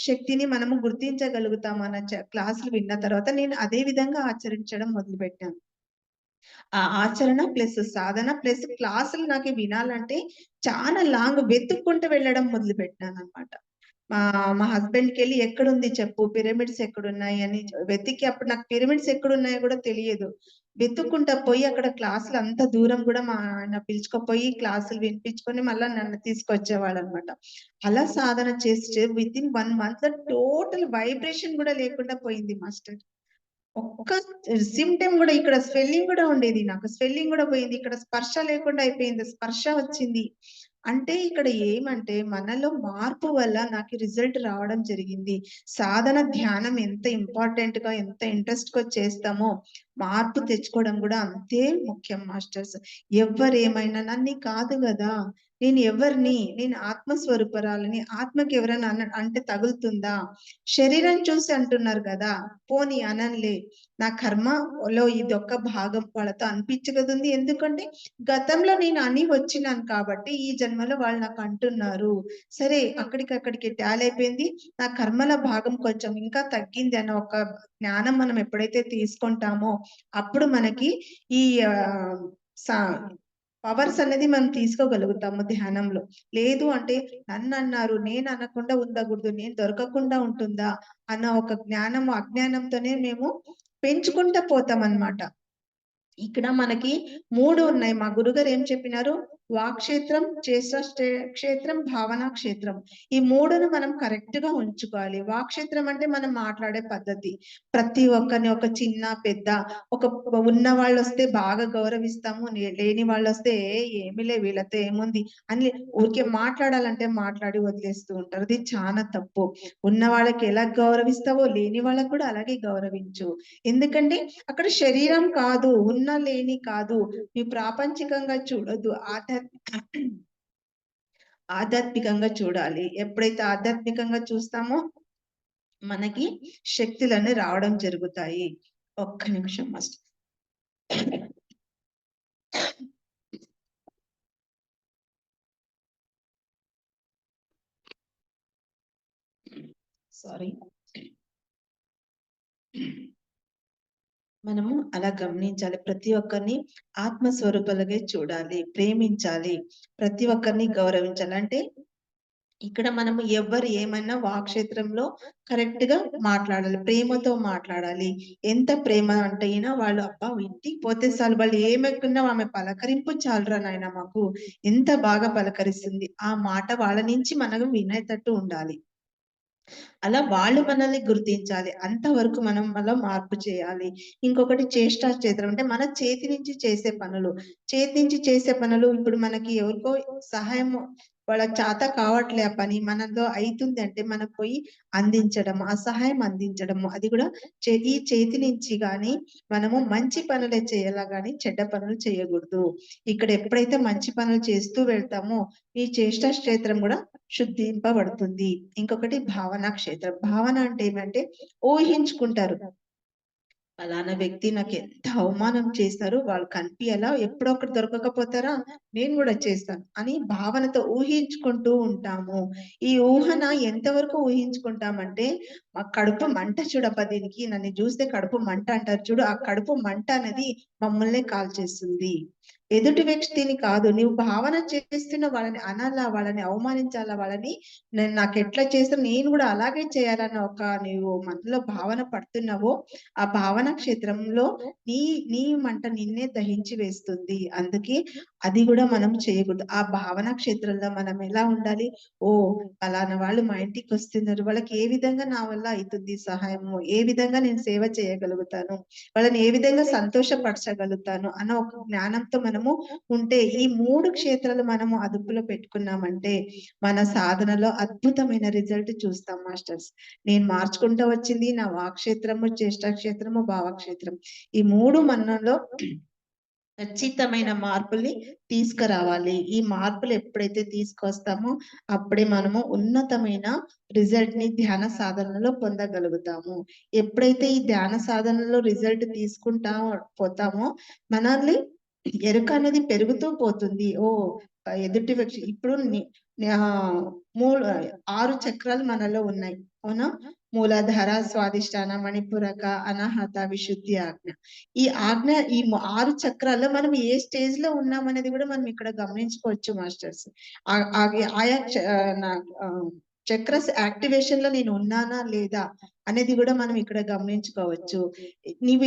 శక్తిని మనము గుర్తించగలుగుతాం అన్న క్లాసులు విన్న తర్వాత నేను అదే విధంగా ఆచరించడం మొదలుపెట్టాను. ఆ ఆచరణ ప్లస్ సాధన ప్లస్ క్లాసులు నాకు వినాలంటే చాలా లాంగ్ వెతుక్కుంటూ వెళ్ళడం మొదలుపెట్టానన్నమాట. మా మా హస్బెండ్‌కెళ్ళి ఎక్కడుంది చెప్పు పిరమిడ్స్ ఎక్కడున్నాయి అని వెతికి అప్పుడు నాకు పిరమిడ్స్ ఎక్కడున్నాయో కూడా తెలియదు. వెతుక్కుంటా పోయి అక్కడ క్లాసులు అంత దూరం కూడా మా ఆయన పిలుచుకపోయి క్లాసులు వినిపించుకొని మళ్ళా నన్ను తీసుకొచ్చేవాడన్నమాట. అలా సాధన చేసి వితిన్ 1 మంత్‌లో టోటల్ వైబ్రేషన్ కూడా లేకుండా పోయింది మాస్టర్. ఒక్క సిమ్టమ్ గూడా ఇక్కడ స్వెల్లింగ్ గూడా ఉండేది నాకు. స్వెల్లింగ్ గూడా పోయింది. ఇక్కడ స్పర్శ లేకుండా అయిపోయింది. స్పర్శ వచ్చింది. అంటే ఇక్కడ ఏమంటే మనలో మార్పు వల్ల నాకు రిజల్ట్ రావడం జరిగింది. సాధన ధ్యానం ఎంత ఇంపార్టెంట్‌గా ఎంత ఇంట్రెస్ట్‌గా చేస్తామో మార్పు తెచ్చుకోవడం గూడా అంతే ముఖ్యం మాస్టర్స్. ఎవ్వరేమైనా నన్ని కాదు గదా! నేను ఎవరిని? నేను ఆత్మ స్వరూపరాలిని. ఆత్మకి ఎవరైనా అంటే తగులుతుందా? శరీరం చూసి అంటున్నారు గదా! పోనీ అనంలే. నా కర్మలో ఇదొక్క భాగం వాళ్ళతో అనిపించగదుంది. ఎందుకంటే గతంలో నేను అని వచ్చినాను కాబట్టి ఈ జన్మలో వాళ్ళు నాకు అంటున్నారు. సరే అక్కడికక్కడికి టాలీ అయిపోయింది. నా కర్మల భాగం కొంచెం ఇంకా తగ్గింది అన్న ఒక జ్ఞానం మనం ఎప్పుడైతే తీసుకుంటామో అప్పుడు మనకి ఈ సా పవర్స్ అనేది మనం తీసుకోగలుగుతాము ధ్యానంలో. లేదు అంటే నన్నన్నారు, నేను అనకుండా ఉండకూడదు, నేను దొరకకుండా ఉంటుందా అన్న ఒక జ్ఞానము, అజ్ఞానంతోనే మేము పెంచుకుంటా పోతామన్నమాట. ఇక్కడ మనకి 3 ఉన్నాయి. మా గురుగారు ఏం చెప్పినారు? వాక్‌క్షేత్రం, క్షేత్రం, భావనా క్షేత్రం. ఈ 3ను మనం కరెక్ట్‌గా ఉంచుకోవాలి. వాక్‌క్షేత్రం అంటే మనం మాట్లాడే పద్ధతి. ప్రతి ఒక్కరిని ఒక చిన్న, పెద్ద ఒక ఉన్న వాళ్ళొస్తే బాగా గౌరవిస్తాము. లేని వాళ్ళొస్తే ఏమిలే వీళ్ళతో ఏముంది అని ఊరికే మాట్లాడాలంటే మాట్లాడి వదిలేస్తూ ఉంటారు. అది చానా తప్పు. ఉన్న వాళ్ళకి ఎలా గౌరవిస్తావో లేని వాళ్ళకి కూడా అలాగే గౌరవించు. ఎందుకంటే అక్కడ శరీరం కాదు, ఉన్న లేని కాదు. నువ్వు ప్రాపంచికంగా చూడొద్దు. ఆధ్యాత్మికంగా చూడాలి. ఎప్పుడైతే ఆధ్యాత్మికంగా చూస్తామో మనకి శక్తులన్నీ రావడం జరుగుతాయి. ఒక్క నిమిషం మాస్టర్. సారీ. మనము అలా గమనించాలి. ప్రతి ఒక్కరిని ఆత్మ స్వరూపాలుగా చూడాలి. ప్రేమించాలి. ప్రతి ఒక్కరిని గౌరవించాలి. అంటే ఇక్కడ మనము ఎవ్వరు ఏమన్నా వాక్‌క్షేత్రంలో కరెక్ట్‌గా మాట్లాడాలి. ప్రేమతో మాట్లాడాలి. ఎంత ప్రేమ అంటే వాళ్ళు అబ్బా! ఇంటికి పోతే చాలు వాళ్ళు ఏమనుకున్నా ఆమె పలకరింపు చాలురా నాయన మాకు. ఎంత బాగా పలకరిస్తుంది. ఆ మాట వాళ్ళ నుంచి మనం వినేటట్టు ఉండాలి. అలా వాళ్ళు మనల్ని గుర్తించాలి. అంతవరకు మనం మనలో మార్పు చేయాలి. ఇంకొకటి చేష్టా చేతనం అంటే మన చేతి నుంచి చేసే పనులు. చేతి నుంచి చేసే పనులు ఇప్పుడు మనకి ఎవరికో సహాయం వాళ్ళకి చేత కావట్లే ఆ పని మనలో అయితుంది అంటే మనం పోయి అందించడం, ఆ సహాయం అందించడము, అది కూడా ఈ చేతి నుంచి గాని మనము మంచి పనులే చేయాలా గాని చెడ్డ పనులు చేయకూడదు. ఇక్కడ ఎప్పుడైతే మంచి పనులు చేస్తూ వెళ్తామో ఈ చేష్టా క్షేత్రం కూడా శుద్ధింపబడుతుంది. ఇంకొకటి భావన క్షేత్రం. భావన అంటే ఏమంటే ఊహించుకుంటారు. ఫలానా వ్యక్తి నాకు ఎంత అవమానం చేశారు, వాళ్ళు కనిపియాలా, ఎప్పుడో ఒకటి దొరకకపోతారా, నేను కూడా చేస్తాను అని భావనతో ఊహించుకుంటూ ఉంటాము. ఈ ఊహన ఎంతవరకు ఊహించుకుంటామంటే కడుపు మంట చూడప్ప దీనికి, నన్ను చూస్తే కడుపు మంట అంటారు చూడు, ఆ కడుపు మంట అనేది మమ్మల్నే కాల్చేస్తుంది. ఎదుటి వ్యక్తిని కాదు, నీవు భావన చేస్తున్న వాళ్ళని అనాలా, వాళ్ళని అవమానించాలా, వాళ్ళని నాకు ఎట్లా చేస్తే నేను కూడా అలాగే చేయాలన్న ఒక నీవు మనలో భావన పడుతున్నావో ఆ భావన క్షేత్రంలో నీ నీ మంట నిన్నే దహించి వేస్తుంది. అందుకే అది కూడా మనం చేయకూడదు. ఆ భావన క్షేత్రంలో మనం ఎలా ఉండాలి? ఓ ఫలానా వాళ్ళు మా ఇంటికి వస్తున్నారు, వాళ్ళకి ఏ విధంగా నా వల్ల అవుతుంది సహాయము, ఏ విధంగా నేను సేవ చేయగలుగుతాను, వాళ్ళని ఏ విధంగా సంతోషపరచగలుగుతాను అన్న ఒక జ్ఞానంతో మనము ఉంటే, ఈ 3 క్షేత్రాలు మనము అదుపులో పెట్టుకున్నామంటే మన సాధనలో అద్భుతమైన రిజల్ట్ చూస్తాం మాస్టర్స్. నేను మార్చుకుంటూ వచ్చింది నా వాక్క్షేత్రము, చేష్టాక్షేత్రము, భావక్షేత్రం. ఈ 3 మనలో ఖచ్చితమైన మార్పుల్ని తీసుకురావాలి. ఈ మార్పులు ఎప్పుడైతే తీసుకొస్తామో అప్పుడే మనము ఉన్నతమైన రిజల్ట్ ని ధ్యాన సాధనలో పొందగలుగుతాము. ఎప్పుడైతే ఈ ధ్యాన సాధనలో రిజల్ట్ తీసుకుంటా పోతామో మనల్ని ఎరుక అనేది పెరుగుతూ పోతుంది. ఓ ఎదుటి వ్యక్తి ఇప్పుడు మూల 6 చక్రాలు మనలో ఉన్నాయి. అవునా? మూలాధార, స్వాదిష్టాన, మణిపూరక, అనాహత, విశుద్ధి, ఆజ్ఞ. ఈ ఆజ్ఞ ఈ 6 చక్రాల్లో మనం ఏ స్టేజ్ లో ఉన్నాం అనేది కూడా మనం ఇక్కడ గమనించుకోవచ్చు మాస్టర్స్. ఆయా చక్రస్ యాక్టివేషన్ లో నేను ఉన్నానా లేదా అనేది కూడా మనం ఇక్కడ గమనించుకోవచ్చు. నీవు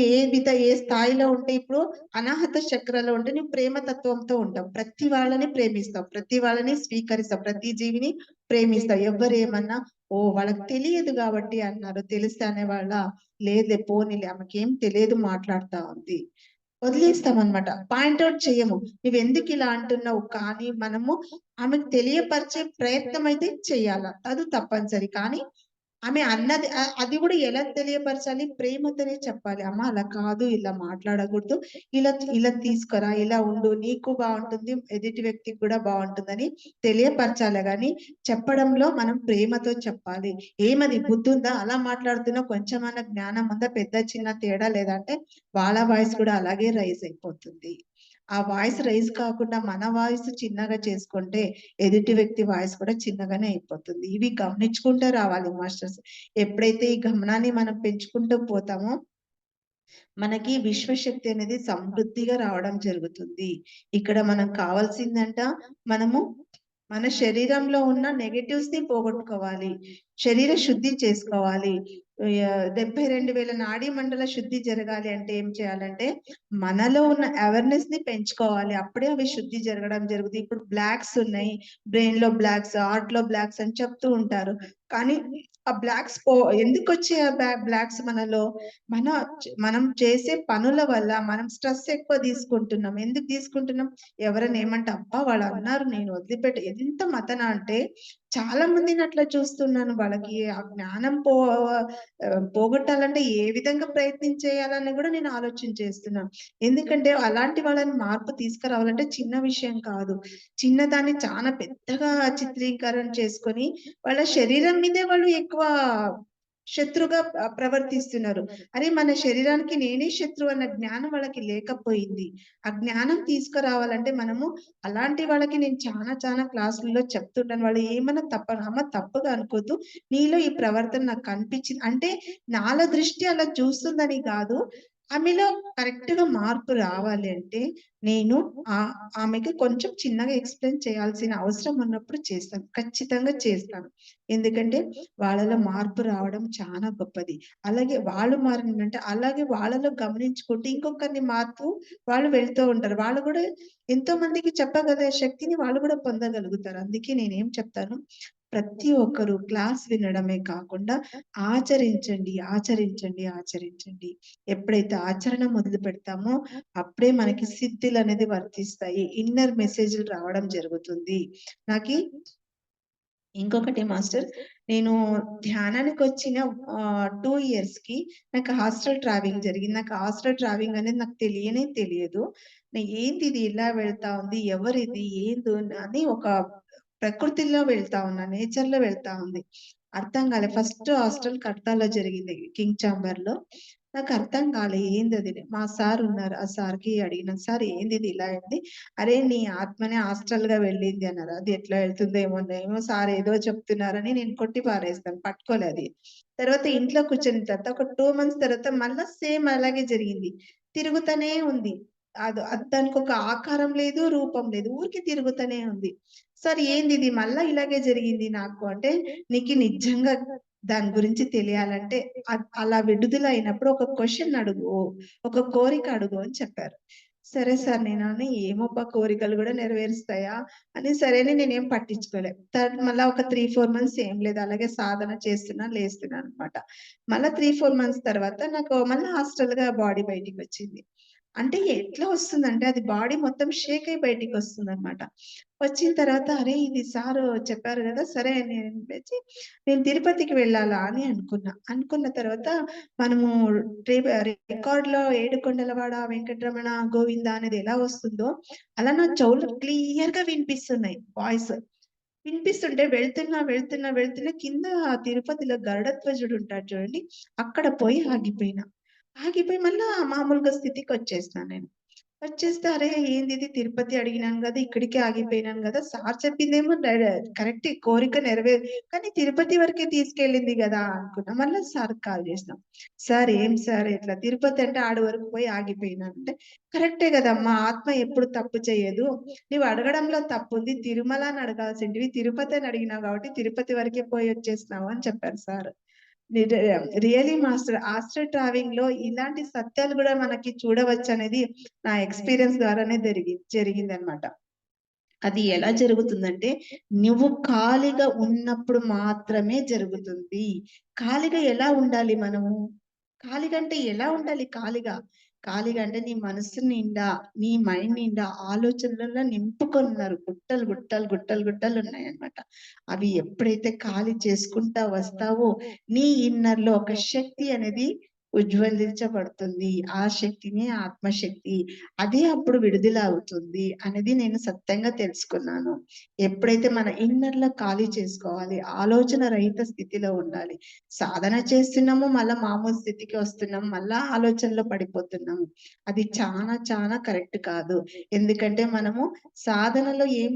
ఏ స్థాయిలో ఉంటే, ఇప్పుడు అనాహత చక్రాలో ఉంటే నువ్వు ప్రేమ తత్వంతో ఉంటావు, ప్రతి వాళ్ళని ప్రేమిస్తావు, ప్రతి వాళ్ళని స్వీకరిస్తావు, ప్రతి జీవిని ప్రేమిస్తావు. ఎవ్వరు ఏమన్నా ఓ వాళ్ళకి తెలియదు కాబట్టి అన్నారు, తెలిస్తే అనేవాళ్ళ లేదే పోనీలే ఆమెకేం తెలియదు మాట్లాడుతా ఉంది, వదిలేస్తాం అనమాట, పాయింట్అవుట్ చేయము. నువ్వు ఎందుకు ఇలా అంటున్నావు, కానీ మనము ఆమెకు తెలియపరిచే ప్రయత్నం అయితే చెయ్యాల, అది తప్పనిసరి. కానీ ఆమె అన్నది అది కూడా ఎలా తెలియపరచాలి? ప్రేమతోనే చెప్పాలి. అమ్మ అలా కాదు, ఇలా మాట్లాడకూడదు, ఇలా ఇలా తీసుకురా, ఇలా ఉండు, నీకు బాగుంటుంది, ఎదుటి వ్యక్తికి కూడా బాగుంటుందని తెలియపరచాలి. గాని చెప్పడంలో మనం ప్రేమతో చెప్పాలి. ఏమది బుద్ధి ఉందా, అలా మాట్లాడుతున్నా, కొంచెమన్నా జ్ఞానం ఉందా, పెద్ద చిన్న తేడా లేదంటే వాళ్ళ వాయిస్ కూడా అలాగే రైజ్ అయిపోతుంది. ఆ వాయిస్ రైజ్ కాకుండా మన వాయిస్ చిన్నగా చేసుకుంటే ఎదుటి వ్యక్తి వాయిస్ కూడా చిన్నగానే అయిపోతుంది. ఇవి గమనించుకుంటూ రావాలి మాస్టర్స్. ఎప్పుడైతే ఈ గమనాన్ని మనం పెంచుకుంటూ పోతామో మనకి విశ్వశక్తి అనేది సమృద్ధిగా రావడం జరుగుతుంది. ఇక్కడ మనం కావాల్సిందంట మనము మన శరీరంలో ఉన్న నెగటివ్స్ ని పోగొట్టుకోవాలి, శరీర శుద్ధి చేసుకోవాలి. 72,000 నాడీ మండల శుద్ధి జరగాలి అంటే ఏం చేయాలంటే మనలో ఉన్న అవేర్నెస్ ని పెంచుకోవాలి, అప్పుడే అవి శుద్ధి జరగడం జరుగుతుంది. ఇప్పుడు బ్లాక్స్ ఉన్నాయి, బ్రెయిన్ లో బ్లాక్స్, హార్ట్ లో బ్లాక్స్ అని చెప్తూ ఉంటారు. కానీ ఆ బ్లాక్స్ ఎందుకు వచ్చే బ్లాక్స్ మనలో మనం చేసే పనుల వల్ల మనం స్ట్రెస్ ఎక్కువ తీసుకుంటున్నాం. ఎందుకు తీసుకుంటున్నాం? ఎవరైనా ఏమంటే అబ్బా వాళ్ళు అన్నారు నేను వదిలిపెట్టి, ఎంత మతన అంటే చాలా మందిని అట్లా చూస్తున్నాను. వాళ్ళకి ఆ జ్ఞానం పోగొట్టాలంటే ఏ విధంగా ప్రయత్నం చేయాలని కూడా నేను ఆలోచన చేస్తున్నాను. ఎందుకంటే అలాంటి వాళ్ళని మార్పు తీసుకురావాలంటే చిన్న విషయం కాదు. చిన్నదాన్ని చాలా పెద్దగా చిత్రీకరణ చేసుకొని వాళ్ళ శరీరం మీదే వాళ్ళు ఎక్కువ శత్రుగా ప్రవర్తిస్తున్నారు. అరే మన శరీరానికి నేనే శత్రువు అన్న జ్ఞానం వాళ్ళకి లేకపోయింది. ఆ జ్ఞానం తీసుకురావాలంటే మనము అలాంటి వాళ్ళకి నేను చాలా క్లాసుల్లో చెప్తుంటాను. వాళ్ళు ఏమన్నా అమ్మ తప్పుగా అనుకోద్దు, నీలో ఈ ప్రవర్తన నాకు కనిపించింది అంటే నాలో దృష్టి అలా చూస్తుందని కాదు, ఆమెలో కరెక్ట్ గా మార్పు రావాలి అంటే నేను ఆమెకి కొంచెం చిన్నగా ఎక్స్ప్లెయిన్ చేయాల్సిన అవసరం ఉన్నప్పుడు చేస్తాను, ఖచ్చితంగా చేస్తాను. ఎందుకంటే వాళ్ళలో మార్పు రావడం చాలా గొప్పది. అలాగే వాళ్ళు మారినంటే అలాగే వాళ్ళలో గమనించుకుంటే ఇంకొకరిని మార్పు వాళ్ళు వెళ్తూ ఉంటారు. వాళ్ళు కూడా ఎంతో మందికి చెప్పగలిగే శక్తిని వాళ్ళు కూడా పొందగలుగుతారు. అందుకే నేనేం చెప్తాను, ప్రతి ఒక్కరు క్లాస్ వినడమే కాకుండా ఆచరించండి, ఆచరించండి, ఆచరించండి. ఎప్పుడైతే ఆచరణ మొదలు పెడతామో అప్పుడే మనకి సిద్ధులు అనేది వర్తిస్తాయి. ఇన్నర్ మెసేజ్‌లు రావడం జరుగుతుంది. నాకి ఇంకొకటి మాస్టర్, నేను ధ్యానానికొచ్చిన 2 ఇయర్స్‌కి నాకు హాస్టల్ ట్రావెలింగ్ జరిగింది. నాకు హాస్టల్ ట్రావెలింగ్ అనేది నాకు తెలియనే తెలియదు. ఏందిది ఇలా వెళ్తా ఉంది? ఎవరిది? ఏందో అని ఒక ప్రకృతిలో వెళ్తా ఉన్నా. నేచర్‌లో వెళ్తా ఉంది. అర్థం కాలే. ఫస్ట్ హాస్టల్ కడతాలో జరిగింది. కింగ్ చాంబర్‌లో. నాకు అర్థం కాలే ఏందది? మా సార్ ఉన్నారు. ఆ సార్‌కి అడిగిన, "సార్ ఏందిది ఇలా అయింది?" "అరే! నీ ఆత్మనే హాస్టల్‌గా వెళ్ళింది" అన్నారు. అది ఎట్లా వెళ్తుందో ఏమో సార్ ఏదో చెప్తున్నారని నేను కొట్టి పారేసాను. పట్టుకోలే అది. తర్వాత ఇంట్లో కూర్చున్న తర్వాత ఒక 2 మంత్స్ తర్వాత మళ్ళా సేమ్ అలాగే జరిగింది. తిరుగుతనే ఉంది. దానికొక ఆకారం లేదు, రూపం లేదు. ఊరికే తిరుగుతనే ఉంది. "సార్ ఏందిది మళ్ళా ఇలాగే జరిగింది నాకు" అంటే, "నీకు నిజంగా దాని గురించి తెలియాలంటే అలా విడుదల అయినప్పుడు ఒక క్వెషన్ అడుగు. ఒక కోరిక అడుగు" అని చెప్పారు. సరే సార్ నేనని ఏమోబ్బా కోరికలు గూడా నెరవేరుస్తాయా అని సరే అని నేనేం పట్టించుకోలే. తర్వాత మళ్ళా ఒక 3, 4 మంత్స్ ఏం లేదు. అలాగే సాధన చేస్తున్నా, లేస్తున్నా అనమాట. మళ్ళా 3, 4 మంత్స్ తర్వాత నాకు మళ్ళా హాస్టల్‌గా బాడీ బయటికొచ్చింది. అంటే ఎట్లా వస్తుందంటే అది బాడీ మొత్తం షేక్ అయ్యి బయటికొస్తుందనమాట. వచ్చిన తర్వాత అరే! ఇది సారు చెప్పారు గదా! సరే అని అనిపించి నేను తిరుపతికి వెళ్ళాలా అని అనుకున్నా. అనుకున్న తర్వాత మనము రికార్డ్‌లో ఏడుకొండలవాడ వెంకటరమణ గోవింద అనేది ఎలా వస్తుందో, అలా నా చెవులు క్లియర్‌గా వినిపిస్తున్నాయి వాయిస్. వినిపిస్తుంటే వెళ్తున్నా కింద తిరుపతిలో గరుడధ్వజుడు ఉంటాడు చూడండి. అక్కడ పోయి ఆగిపోయినా. ఆగిపోయి మళ్ళా మామూలుగా స్థితికొచ్చేసినా నేను. వచ్చేస్తే అరే! ఏందిది తిరుపతి అడిగినాను గదా! ఇక్కడికే ఆగిపోయినాను గదా! సార్ చెప్పిందేమో కరెక్టే కోరిక కానీ తిరుపతి వరకే తీసుకెళ్ళింది గదా! అనుకున్నా. మళ్ళా సార్‌కి కాల్ చేసినా. సార్ ఏం సార్ ఇట్లా తిరుపతి అంటే ఆడి వరకు పోయి ఆగిపోయినా అంటే, కరెక్టే గదమ్మా! ఆత్మ ఎప్పుడు తప్పు చేయదు. నీవు అడగడంలో తప్పుంది. తిరుమల అని అడగాల్సింటివి. తిరుపతి అని అడిగినావు కాబట్టి తిరుపతి వరకే పోయి వచ్చేసినావు అని చెప్పారు సార్. నిజ రియల్లీ మాస్టర్ ఆస్ట్రల్ ట్రావెలింగ్‌లో ఇలాంటి సత్యాలు గూడా మనకి చూడవచ్చనేది నా ఎక్స్‌పీరియన్స్ ద్వారానే జరిగిందనమాట. అది ఎలా జరుగుతుందంటే, నువ్వు ఖాళీగా ఉన్నప్పుడు మాత్రమే జరుగుతుంది. ఖాళీగా ఎలా ఉండాలి మనము? ఖాళీగా అంటే ఎలా ఉండాలి ఖాళీగా? ఖాళీగా అంటే నీ మనస్సు నిండా, నీ మైండ్ నిండా ఆలోచనలలో నింపుకొనున్నారు. గుట్టలున్నాయన్నమాట. అవి ఎప్పుడైతే ఖాళీ చేసుకుంటా వస్తావో, నీ ఇన్నర్‌లో ఒక శక్తి అనేది ఉజ్వలించబడుతుంది. ఆ శక్తినే ఆత్మశక్తి. అదే అప్పుడు విడుదల అవుతుంది అనేది నేను సత్యంగా తెలుసుకున్నాను. ఎప్పుడైతే మన ఇన్నర్‌లో ఖాళీ చేసుకోవాలి. ఆలోచన రహిత స్థితిలో ఉండాలి. సాధన చేస్తున్నాము, మళ్ళా మామూలు స్థితికి వస్తున్నాం. మళ్ళా ఆలోచనలో పడిపోతున్నాము. అది చాలా కరెక్ట్ కాదు. ఎందుకంటే మనము సాధనలో ఏం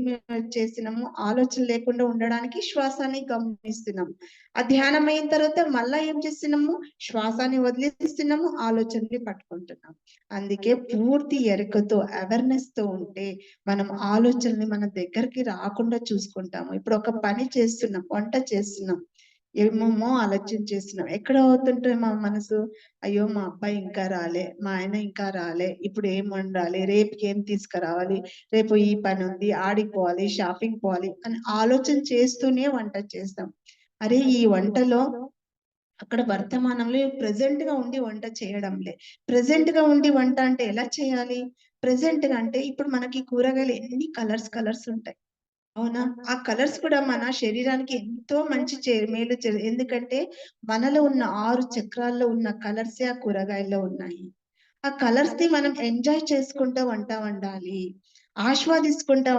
చేసినాము, ఆలోచన లేకుండా ఉండడానికి శ్వాసాన్ని గమనిస్తున్నాం. ఆ ధ్యానం అయిన తర్వాత మళ్ళా ఏం చేస్తున్నాము, శ్వాసాన్ని వదిలేస్తున్నాము, ఆలోచనని పట్టుకుంటున్నాం. అందుకే పూర్తి ఎరుకతో, అవేర్‌నెస్‌తో ఉంటే మనం ఆలోచనని మన దగ్గరికి రాకుండా చూసుకుంటాము. ఇప్పుడు ఒక పని చేస్తున్నాం, వంట చేస్తున్నాం. ఏమేమో ఆలోచన చేస్తున్నాం. ఎక్కడ అవుతుంటది మా మనసు? అయ్యో! మా అబ్బాయి ఇంకా రాలే, మా ఆయన ఇంకా రాలే, ఇప్పుడు ఏం వండాలి, రేపుకి ఏం తీసుకురావాలి, రేపు ఈ పనుంది, ఆడికి పోవాలి, షాపింగ్ పోవాలి అని ఆలోచన చేస్తూనే వంట చేస్తాం. అరే! ఈ వంటలో అక్కడ వర్తమానంలో ప్రెజెంట్‌గా ఉండి వంట చేయడంలే. ప్రెజెంట్‌గా ఉండి వంట అంటే ఎలా చేయాలి? ప్రెజెంట్‌గా అంటే ఇప్పుడు మనకి కూరగాయలు ఎన్ని కలర్స్ ఉంటాయి. అవునా? ఆ కలర్స్ కూడా మన శరీరానికి ఎంతో మంచి మేలు ఎందుకంటే మనలో ఉన్న 6 చక్రాల్లో ఉన్న కలర్సే ఆ కూరగాయల్లో ఉన్నాయి. ఆ కలర్స్‌ని మనం ఎంజాయ్ చేసుకుంటూ వంట వండాలి. ఆస్వాదించుకుంటా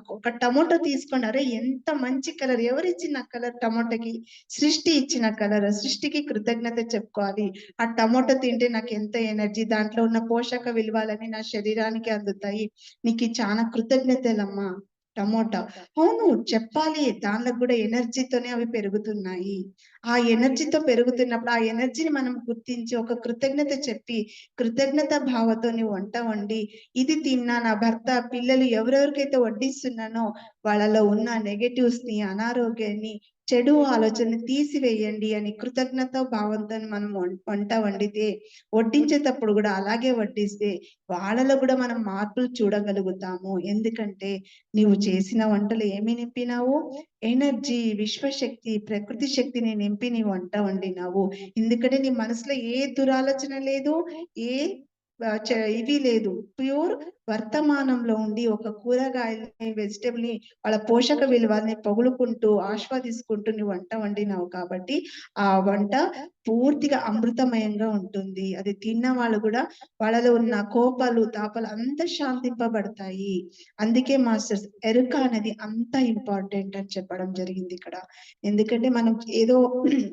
ఒక టమోటా తీసుకోండి. అరే! ఎంత మంచి కలర్. ఎవరిచ్చిన కలర్ టమోటాకి? సృష్టి ఇచ్చిన కలర్. సృష్టికి కృతజ్ఞత చెప్పుకోవాలి. ఆ టమోటా తింటే నాకెంత ఎనర్జీ, దాంట్లో ఉన్న పోషక విలువలన్నీ నా శరీరానికి అందుతాయి. నీకు చాలా కృతజ్ఞతలమ్మా టమోటా. అవును చెప్పాలి. దానిలో గూడా ఎనర్జీతోనే అవి పెరుగుతున్నాయి. ఆ ఎనర్జీతో పెరుగుతున్నప్పుడు, ఆ ఎనర్జీని మనం గుర్తించి ఒక కృతజ్ఞత చెప్పి, కృతజ్ఞత భావంతో నువ్వు వంట వండి, ఇది తిన్నా నా భర్త, పిల్లలు ఎవరెవరికైతే వడ్డిస్తున్నానో వాళ్ళలో ఉన్న నెగెటివ్స్‌ని, అనారోగ్యాన్ని చెడు ఆలోచన తీసివేయండి అని కృతజ్ఞత భావంతో మనం వంట వండితే, వడ్డించేటప్పుడు కూడా అలాగే వడ్డిస్తే వాళ్ళలో కూడా మనం మార్పులు చూడగలుగుతాము. ఎందుకంటే నీవు చేసిన వంటలు ఏమి నింపినావు? ఎనర్జీ, విశ్వశక్తి, ప్రకృతి శక్తిని నింపి నీ వంట వండినావు. ఎందుకంటే నీ మనసులో ఏ దురాలోచన లేదు, ఏ ఇవి లేదు. ప్యూర్ వర్తమానంలో ఉండి ఒక కూరగాయల్ని, వెజిటబుల్‌ని వాళ్ళ పోషక విలువల్ని పొగుడుకుంటూ, ఆస్వాదించుకుంటూ నువ్వు వంట వండినావు కాబట్టి, ఆ వంట పూర్తిగా అమృతమయంగా ఉంటుంది. అది తిన్న వాళ్ళు కూడా వాళ్ళలో ఉన్న కోపాలు, తాపాలు అంతా శాంతింపబడతాయి. అందుకే మాస్టర్స్ ఎరుక అనేది అంత ఇంపార్టెంట్ అని చెప్పడం జరిగింది ఇక్కడ. ఎందుకంటే మనం ఏదో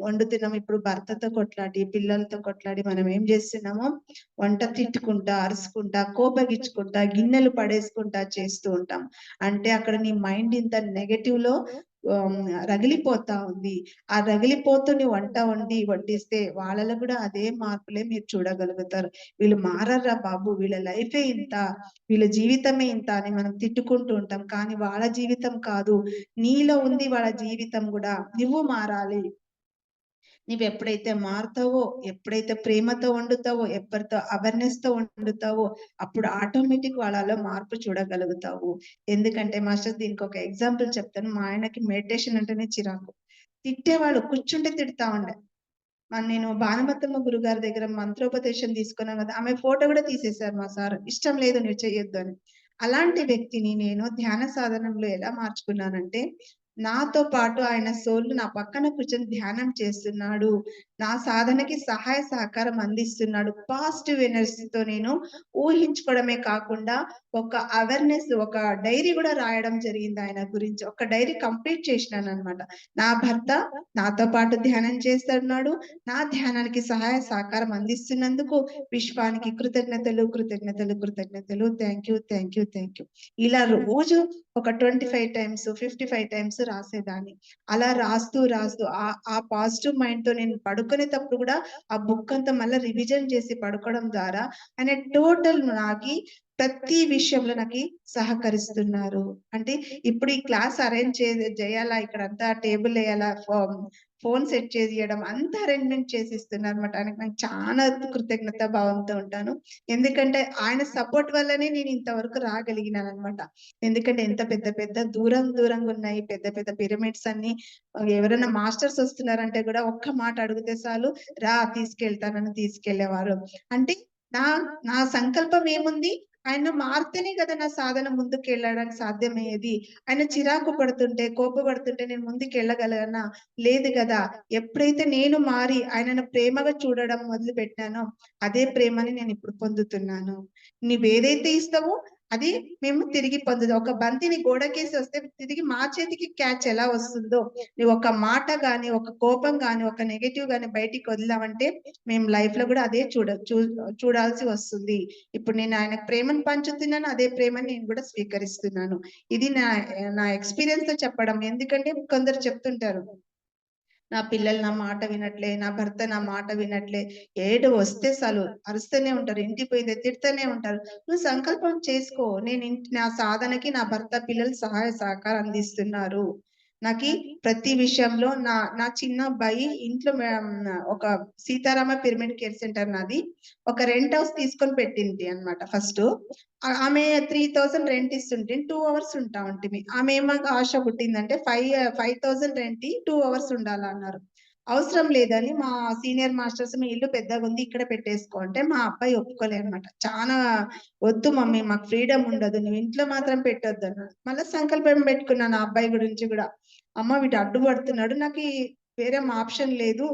వండుతున్నాం, ఇప్పుడు భర్తతో కొట్లాడి, పిల్లలతో కొట్లాడి మనం ఏం చేస్తున్నామో వంట తిట్టుకుంటా, అరుచుకుంటా, కోపగించుకుంటా, గిన్నెలు పడేసుకుంటా చేస్తూ ఉంటాం. అంటే అక్కడ నీ మైండ్ ఇంత నెగటివ్ లో రగిలిపోతా ఉంది. ఆ రగిలిపోతూ నీ వంట వడ్డిస్తే వాళ్ళలో కూడా అదే మార్పులే మీరు చూడగలుగుతారు. వీళ్ళు మారర్రా బాబు, వీళ్ళ లైఫే ఇంత, వీళ్ళ జీవితమే ఇంత అని మనం తిట్టుకుంటూ ఉంటాం. కానీ వాళ్ళ జీవితం కాదు, నీలో ఉంది వాళ్ళ జీవితం కూడా. నువ్వు మారాలి. నువ్వు ఎప్పుడైతే మారుతావో, ఎప్పుడైతే ప్రేమతో వండుతావో, ఎవరితో అవేర్నెస్ తో వండుతావో, అప్పుడు ఆటోమేటిక్ వాళ్ళలో మార్పు చూడగలుగుతావు. ఎందుకంటే మాస్టర్స్ దీనికి ఒక ఎగ్జాంపుల్ చెప్తాను. మా ఆయనకి మెడిటేషన్ అంటేనే చిరాకు. తిట్టేవాళ్ళు, కూర్చుంటే తిడతా ఉండే. నేను భానుమతమ్మ గురుగారి దగ్గర మంత్రోపదేశం తీసుకున్నాను కదా, ఆమె ఫోటో కూడా తీసేశారు మా సార్. ఇష్టం లేదు నువ్వు చెయ్యొద్దు అని. అలాంటి వ్యక్తిని నేను ధ్యాన సాధనంలో ఎలా మార్చుకున్నానంటే, నాతో పాటు ఆయన సోల్ నా పక్కన కూర్చొని ధ్యానం చేస్తున్నాడు, నా సాధనకి సహాయ సహకారం అందిస్తున్నాడు. పాజిటివ్ ఎనర్జీతో నేను ఊహించుకోవడమే కాకుండా ఒక అవేర్నెస్, ఒక డైరీ కూడా రాయడం జరిగింది ఆయన గురించి. ఒక డైరీ కంప్లీట్ చేసినాను అనమాట. నా భర్త నాతో పాటు ధ్యానం చేస్తున్నాడు, నా ధ్యానానికి సహాయ సహకారం అందిస్తున్నందుకు విశ్వానికి కృతజ్ఞతలు, కృతజ్ఞతలు, కృతజ్ఞతలు. Thank you, thank you, thank you. ఇలా రోజు ఒక 25 టైమ్స్, 55 టైమ్స్ రాసేదాన్ని. అలా రాస్తూ రాస్తూ ఆ పాజిటివ్ మైండ్ తో నేను పడుకునేటప్పుడు కూడా ఆ బుక్ అంతా మళ్ళీ రివిజన్ చేసి పడుకోవడం ద్వారా ఆయన టోటల్ నాకి ప్రతి విషయంలో నాకు సహకరిస్తున్నారు. అంటే ఇప్పుడు ఈ క్లాస్ అరేంజ్ చేయాలా, ఇక్కడ అంతా టేబుల్ వేయాలా, ఫోన్ సెట్ చేయడం అంతా అరేంజ్మెంట్ చేసి ఇస్తున్నారు అనమాట. ఆయనకు నాకు చాలా కృతజ్ఞత భావంతో ఉంటాను. ఎందుకంటే ఆయన సపోర్ట్ వల్లనే నేను ఇంతవరకు రాగలిగినాను అనమాట. ఎందుకంటే ఎంత పెద్ద పెద్ద దూరంగా ఉన్నాయి పెద్ద పెద్ద పిరమిడ్స్ అన్ని. ఎవరైనా మాస్టర్స్ వస్తున్నారంటే కూడా ఒక్క మాట అడిగితే చాలు, రా తీసుకెళ్తానని తీసుకెళ్లేవారు. అంటే నా నా సంకల్పం ఏముంది, ఆయన మారితేనే కదా నా సాధన ముందుకు వెళ్ళడానికి సాధ్యమయ్యేది. ఆయన చిరాకు పడుతుంటే, కోపపడుతుంటే నేను ముందుకు వెళ్ళగలనా? లేదు కదా. ఎప్పుడైతే నేను మారి ఆయనను ప్రేమగా చూడడం మొదలు పెట్టానో, అదే ప్రేమని నేను ఇప్పుడు పొందుతున్నాను. నువ్వేదైతే ఇస్తావో అది మేము తిరిగి పొందుదాం. ఒక బంతిని గోడకేసి వస్తే తిరిగి మా చేతికి క్యాచ్ ఎలా వస్తుందో, నువ్వు ఒక మాట గాని, ఒక కోపం గాని, ఒక నెగటివ్ గాని బయటికి వదిలావంటే మేము లైఫ్ లో కూడా అదే చూడాల్సి వస్తుంది. ఇప్పుడు నేను ఆయన ప్రేమను పంచుతున్నాను, అదే ప్రేమని నేను కూడా స్వీకరిస్తున్నాను. ఇది నా ఎక్స్పీరియన్స్ తో చెప్పడం. ఎందుకంటే కొందరు చెప్తుంటారు, నా పిల్లలు నా మాట వినట్లే, నా భర్త నా మాట వినట్లే, ఏడు వస్తే చాలు అరుస్తూనే ఉంటారు, ఇంటికి పోయితే తిడుతూనే ఉంటారు. నువ్వు సంకల్పం చేసుకో, నేను నా సాధనకి నా భర్త పిల్లలు సహాయ సహకారం అందిస్తున్నారు. నాకి ప్రతి విషయంలో నా చిన్న అబ్బాయి ఇంట్లో ఒక సీతారామ పిరమిడ్ కేర్ సెంటర్ నాది, ఒక రెంట్ హౌస్ తీసుకొని పెట్టింది అన్నమాట. ఫస్ట్ ఆమె 3000 రెంట్ ఇస్తుంటే 2 అవర్స్ ఉంటా ఉంటుంది. ఆమె ఏమాకు ఆశ పుట్టిందంటే 5,000 రెంట్ 2 అవర్స్ ఉండాలన్నారు. అవసరం లేదని మా సీనియర్ మాస్టర్స్, మీ ఇల్లు పెద్దగా ఉంది ఇక్కడ పెట్టేసుకో అంటే మా అబ్బాయి ఒప్పుకోలే అనమాట. చాలా వద్దు మమ్మీ, మాకు ఫ్రీడమ్ ఉండదు, నువ్వు ఇంట్లో మాత్రం పెట్టొద్దు అన్నాడు. మళ్ళీ సంకల్పం పెట్టుకున్నాను ఆ అబ్బాయి గురించి కూడా, అమ్మ వీటి అడ్డుపడుతున్నాడు, నాకు వేరే ఆప్షన్ లేదు,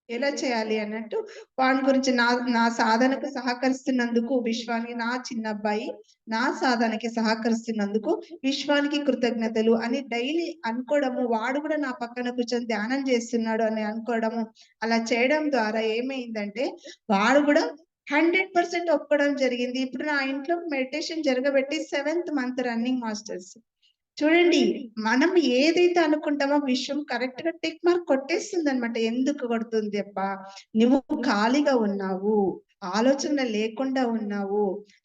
ఎలా చేయాలి అన్నట్టు వాని గురించి నా సాధనకు సహకరిస్తున్నందుకు విశ్వానికి, నా చిన్న అబ్బాయి నా సాధనకి సహకరిస్తున్నందుకు విశ్వానికి కృతజ్ఞతలు అని డైలీ అనుకోవడము. వాడు కూడా నా పక్కన కూర్చొని ధ్యానం చేస్తున్నాడు అని అనుకోవడము. అలా చేయడం ద్వారా ఏమైందంటే వాడు కూడా 100% ఒప్పుకోవడం జరిగింది. ఇప్పుడు నా ఇంట్లో మెడిటేషన్ జరగబెట్టి 7th మంత్ రన్నింగ్ మాస్టర్స్. చూడండి, మనం ఏదైతే అనుకుంటామో విశ్వం కరెక్ట్ గా టిక్ మార్క్ కొట్టేస్తుంది అనమాట. ఎందుకు కొడుతుంది అబ్బా? నువ్వు ఖాళీగా ఉన్నావు, ఆలోచన లేకుండా ఉన్నావు,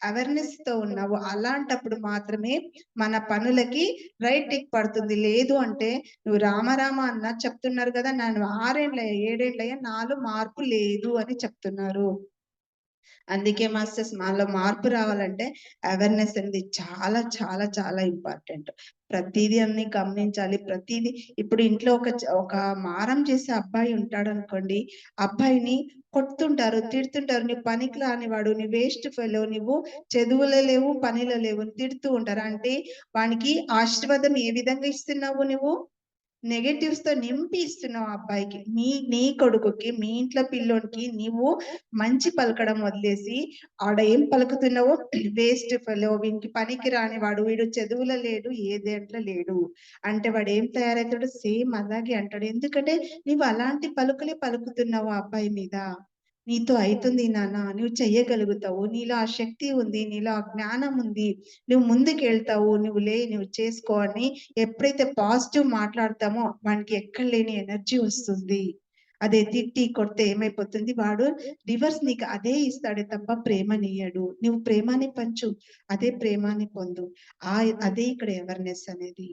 అవేర్నెస్ తో ఉన్నావు, అలాంటప్పుడు మాత్రమే మన పనులకి రైట్ టిక్ పడుతుంది. లేదు అంటే నువ్వు రామరామ అన్న చెప్తున్నారు కదా, నన్ను 6 ఏళ్ళయ్యా 7 ఏళ్ళయ్యా నాలో మార్పు లేదు అని చెప్తున్నారు. అందుకే మాస్టర్స్ మాలో మార్పు రావాలంటే అవేర్నెస్ అనేది చాలా చాలా చాలా ఇంపార్టెంట్. ప్రతిదీ అన్ని గమనించాలి. ప్రతిదీ ఇప్పుడు ఇంట్లో ఒక మారం చేసే అబ్బాయి ఉంటాడు అనుకోండి, అబ్బాయిని కొడుతుంటారు, తిడుతుంటారు, నీ పనికి రానివాడు, నీ వేస్ట్ ఫెలో, నువ్వు చదువులో లేవు, పనిలో లేవు అని తిడుతూ ఉంటారు. అంటే వానికి ఆశీర్వాదం ఏ విధంగా ఇస్తున్నావు నువ్వు? నెగటివ్స్ తో నింపి ఇస్తున్నావు ఆ అబ్బాయికి. నీ కొడుకుకి, మీ ఇంట్లో పిల్లోనికి నీవు మంచి పలకడం వదిలేసి ఆడ ఏం పలుకుతున్నావో, వేస్ట్ ఫెలో, వీనికి పనికి రానివాడు, వీడు చదువులో లేడు, ఏ దేంట్లో లేడు అంటే వాడు ఏం తయారవుతాడు? సేమ్ అలాగే అంటాడు. ఎందుకంటే నీవు అలాంటి పలుకులే పలుకుతున్నావు ఆ అబ్బాయి మీద. నీతో అయితుంది నాన్న, నువ్వు చెయ్యగలుగుతావు, నీలో ఆ శక్తి ఉంది, నీలో ఆ జ్ఞానం ఉంది, నువ్వు ముందుకెళ్తావు, నువ్వు చేసుకో అని ఎప్పుడైతే పాజిటివ్ మాట్లాడతామో వానికి ఎక్కడ లేని ఎనర్జీ వస్తుంది. అదే తిట్టి కొడితే ఏమైపోతుంది? వాడు రివర్స్ నీకు అదే ఇస్తాడే తప్ప ప్రేమనియ్యడు. నువ్వు ప్రేమాని పంచు, అదే ప్రేమాని పొందు. అదే ఇక్కడ అవేర్నెస్ అనేది.